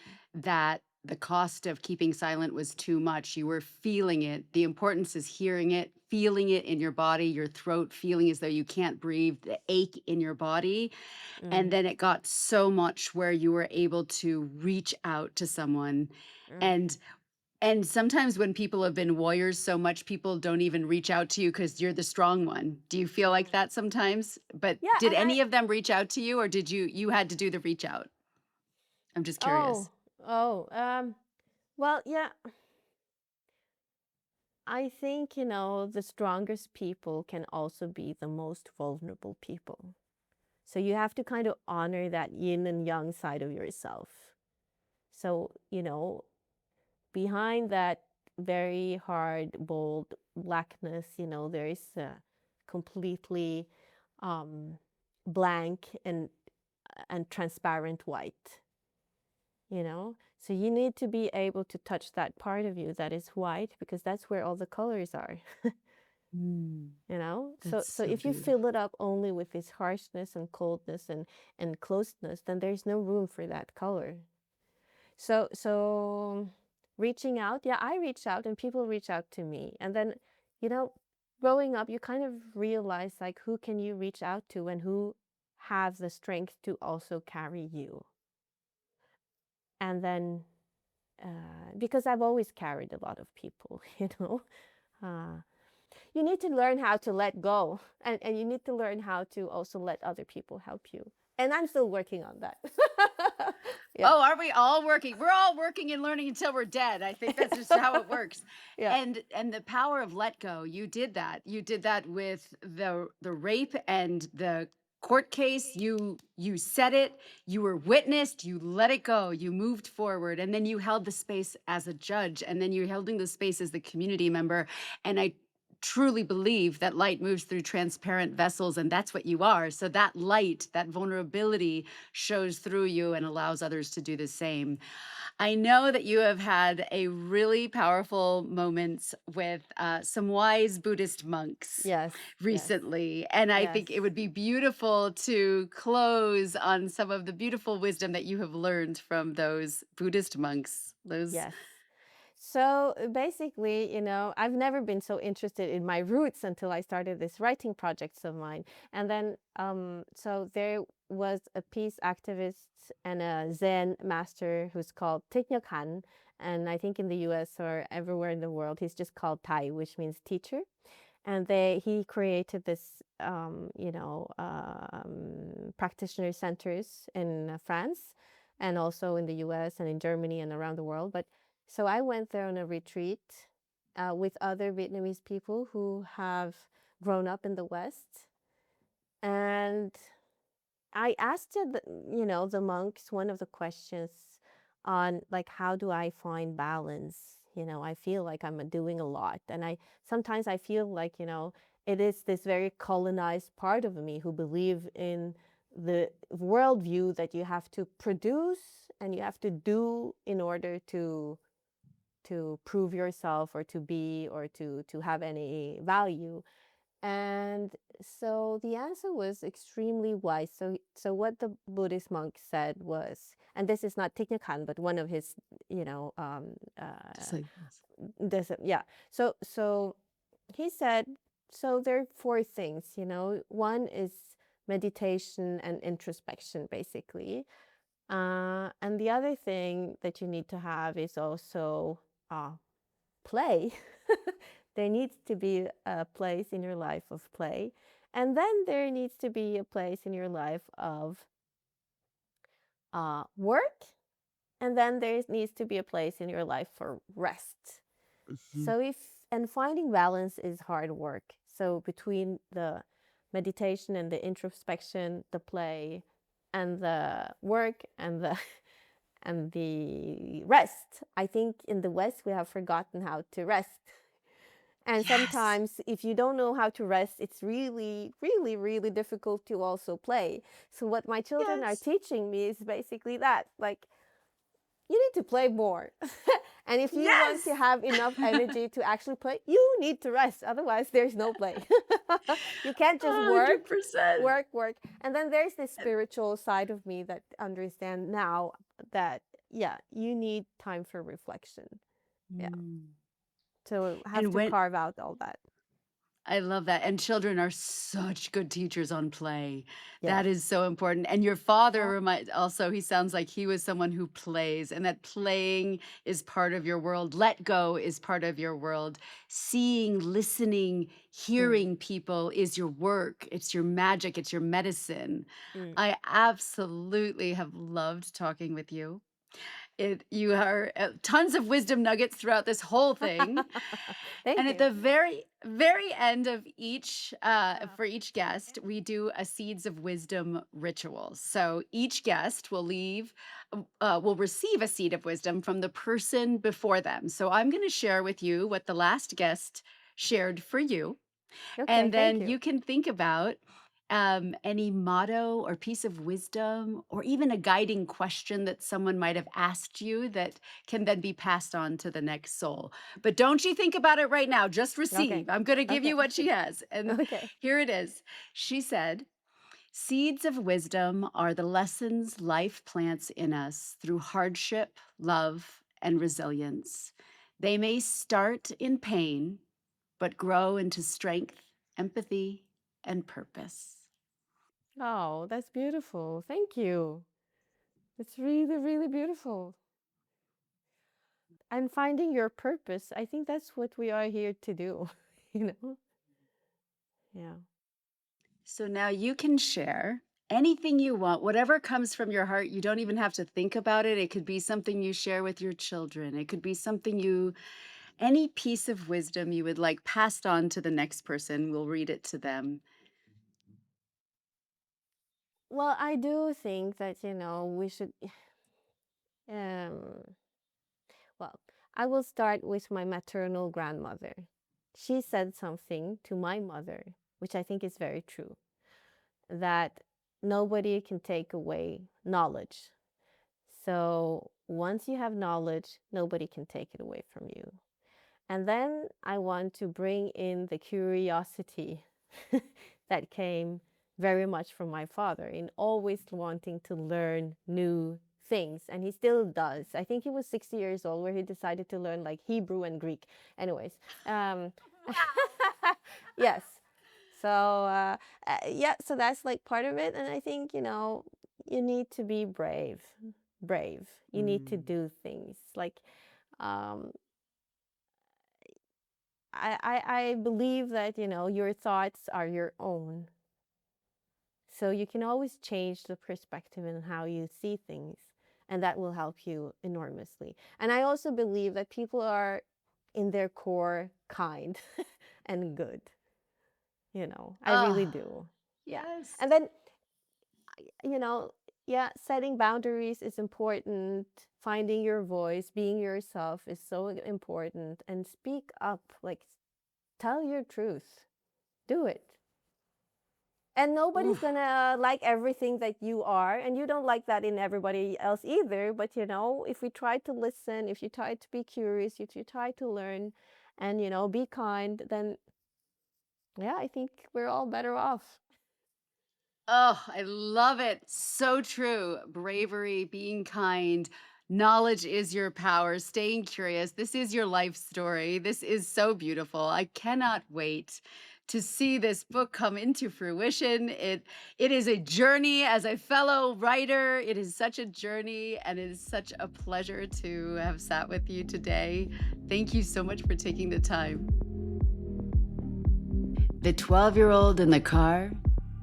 A: the cost of keeping silent was too much, you were feeling it. The importance is hearing it, feeling it in your body, your throat, feeling as though you can't breathe, the ache in your body. And
B: Mm,
A: then it got so much where you were able to reach out to someone.
B: mm.
A: And sometimes when people have been warriors so much, people don't even reach out to you because you're the strong one. Do you feel like that sometimes? But
B: Yeah,
A: did
B: and I
A: any of them reach out to you, or did you had to do the reach out? I'm just
B: oh
A: curious.
B: oh well, yeah, I think, the strongest people can also be the most vulnerable people. So you have to kind of honor that yin and yang side of yourself. So, behind that very hard, bold blackness, there is a completely, um, blank and transparent white, So you need to be able to touch that part of you that is white because that's where all the colors are.
A: Mm,
B: So
A: that's
B: so
A: so
B: if you
A: beautiful.
B: fill it up only with this harshness and coldness and closeness, then there's no room for that color. So reaching out, yeah, I reach out and people reach out to me. And then, you know, growing up, you kind of realize like who can you reach out to and who have the strength to also carry you. And then because I've always carried a lot of people, uh, you need to learn how to let go, and you need to learn how to also let other people help you. And I'm still working on that. Yeah.
A: Oh, are we all working? We're all working and learning until we're dead. I think that's just how it works.
B: Yeah.
A: And the power of let go, you did that. You did that with the rape and the court case. You said it, you were witnessed, you let it go, you moved forward, and then you held the space as a judge, and then you're holding the space as the community member. And I truly believe that light moves through transparent vessels, and that's what you are. So that light, that vulnerability shows through you and allows others to do the same. I know that you have had a really powerful moments with some wise Buddhist monks
B: Yes. Yes.
A: recently. And I
B: Yes.
A: think it would be beautiful to close on some of the beautiful wisdom that you have learned from those Buddhist monks. Those
B: Yes. So basically, I've never been so interested in my roots until I started this writing projects of mine. And then, so there was a peace activist and a Zen master who's called Thich Nhat Hanh. And I think in the US or everywhere in the world, he's just called Thai, which means teacher. and he created this practitioner centers in France, and also in the US and in Germany and around the world. But so I went there on a retreat with other Vietnamese people who have grown up in the West, and I asked the monks one of the questions on, like, how do I find balance? I feel like I'm doing a lot, and sometimes I feel like, it is this very colonized part of me who believe in the worldview that you have to produce and you have to do in order to prove yourself or to be or to have any value. And so the answer was extremely wise. So what the Buddhist monk said was, and this is not Thich Nhat Hanh, but one of his, you know,
A: Disciples.
B: this, yeah. So he said, so there are four things. One is meditation and introspection, basically, and the other thing that you need to have is also play. There needs to be a place in your life of play. And then there needs to be a place in your life of work. And then there needs to be a place in your life for rest.
A: Mhm.
B: So and finding balance is hard work. So between the meditation and the introspection, the play, and the work and the and the rest, I think in the West we have forgotten how to rest. And
A: Yes.
B: sometimes, if you don't know how to rest, it's really, really, really difficult to also play. So, what my children are
A: Yes.
B: teaching me is basically that, like, you need to play more. And if you want to
A: Yes.
B: have enough energy to actually play, you need to rest. Otherwise, there's no play. You can't just work,
A: 100%.
B: work, work. And then there's this spiritual side of me that understand now that, yeah, you need time for reflection. Yeah.
A: Mm.
B: So have
A: And
B: to
A: when
B: carve out all that.
A: I love that, and children are such good teachers on play.
B: Yes.
A: That is so important, and your father
B: Yeah.
A: he sounds like he was someone who plays, and that playing is part of your world, let go is part of your world, seeing, listening,
B: Mm,
A: hearing people is your work, it's your magic, it's your medicine.
B: mm.
A: I absolutely have loved talking with you. You are, tons of wisdom nuggets throughout this whole thing. And
B: Thank
A: at
B: you.
A: the very, very end of
B: Oh,
A: for each guest,
B: okay.
A: we do a Seeds of Wisdom ritual. So each guest will receive a seed of wisdom from the person before them. So I'm going to share with you what the last guest shared for you.
B: Okay,
A: And
B: thank
A: then
B: you.
A: you can think about any motto or piece of wisdom, or even a guiding question that someone might have asked you that can then be passed on to the next soul. But don't you think about it right now, just
B: Okay.
A: receive. I'm going to give
B: Okay.
A: you what she has. And
B: Okay.
A: here it is. She said, seeds of wisdom are the lessons life plants in us through hardship, love, and resilience. They may start in pain, but grow into strength, empathy, and purpose.
B: Oh, that's beautiful. Thank you. It's really, really beautiful. And finding your purpose, I think that's what we are here to do, you know? Yeah.
A: So now you can share anything you want, whatever comes from your heart. You don't even have to think about it. It could be something you share with your children. It could be any piece of wisdom you would like passed on to the next person. We'll read it to them.
B: Well, I do think that, we should, um, well, I will start with my maternal grandmother. She said something to my mother, which I think is very true, that nobody can take away knowledge. So once you have knowledge, nobody can take it away from you. And then I want to bring in the curiosity that came very much from my father in always wanting to learn new things. And he still does. I think he was 60 years old where he decided to learn like Hebrew and Greek. Anyways, um, yes. So, yeah, so that's like part of it. And I think, you need to be brave. Brave. You need to
A: Mm.
B: do things like, um, I believe that, your thoughts are your own. So you can always change the perspective and how you see things, and that will help you enormously. And I also believe that people are in their core kind and good. I really
A: Ah,
B: do. Yeah.
A: yes.
B: And then, you know, yeah, setting boundaries is important. Finding your voice, being yourself is so important. And speak up, like, tell your truth. Do it. And
A: Ooh.
B: nobody's gonna like everything that you are, and you don't like that in everybody else either. But if we try to listen, if you try to be curious, if you try to learn, and be kind, then yeah, I think we're all better off.
A: Oh, I love it. So true. Bravery, being kind, knowledge is your power, staying curious. This is your life story. This is so beautiful. I cannot wait to see this book come into fruition. It is a journey as a fellow writer. It is such a journey and it is such a pleasure to have sat with you today. Thank you so much for taking the time. The 12-year-old in the car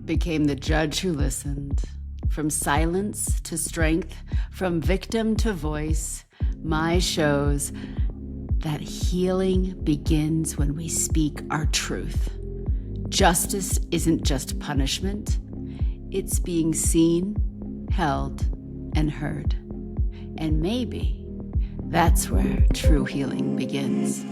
A: became the judge who listened. From silence to strength, from victim to voice, Mai shows that healing begins when we speak our truth. Justice isn't just punishment, it's being seen, held, and heard. And maybe that's where true healing begins.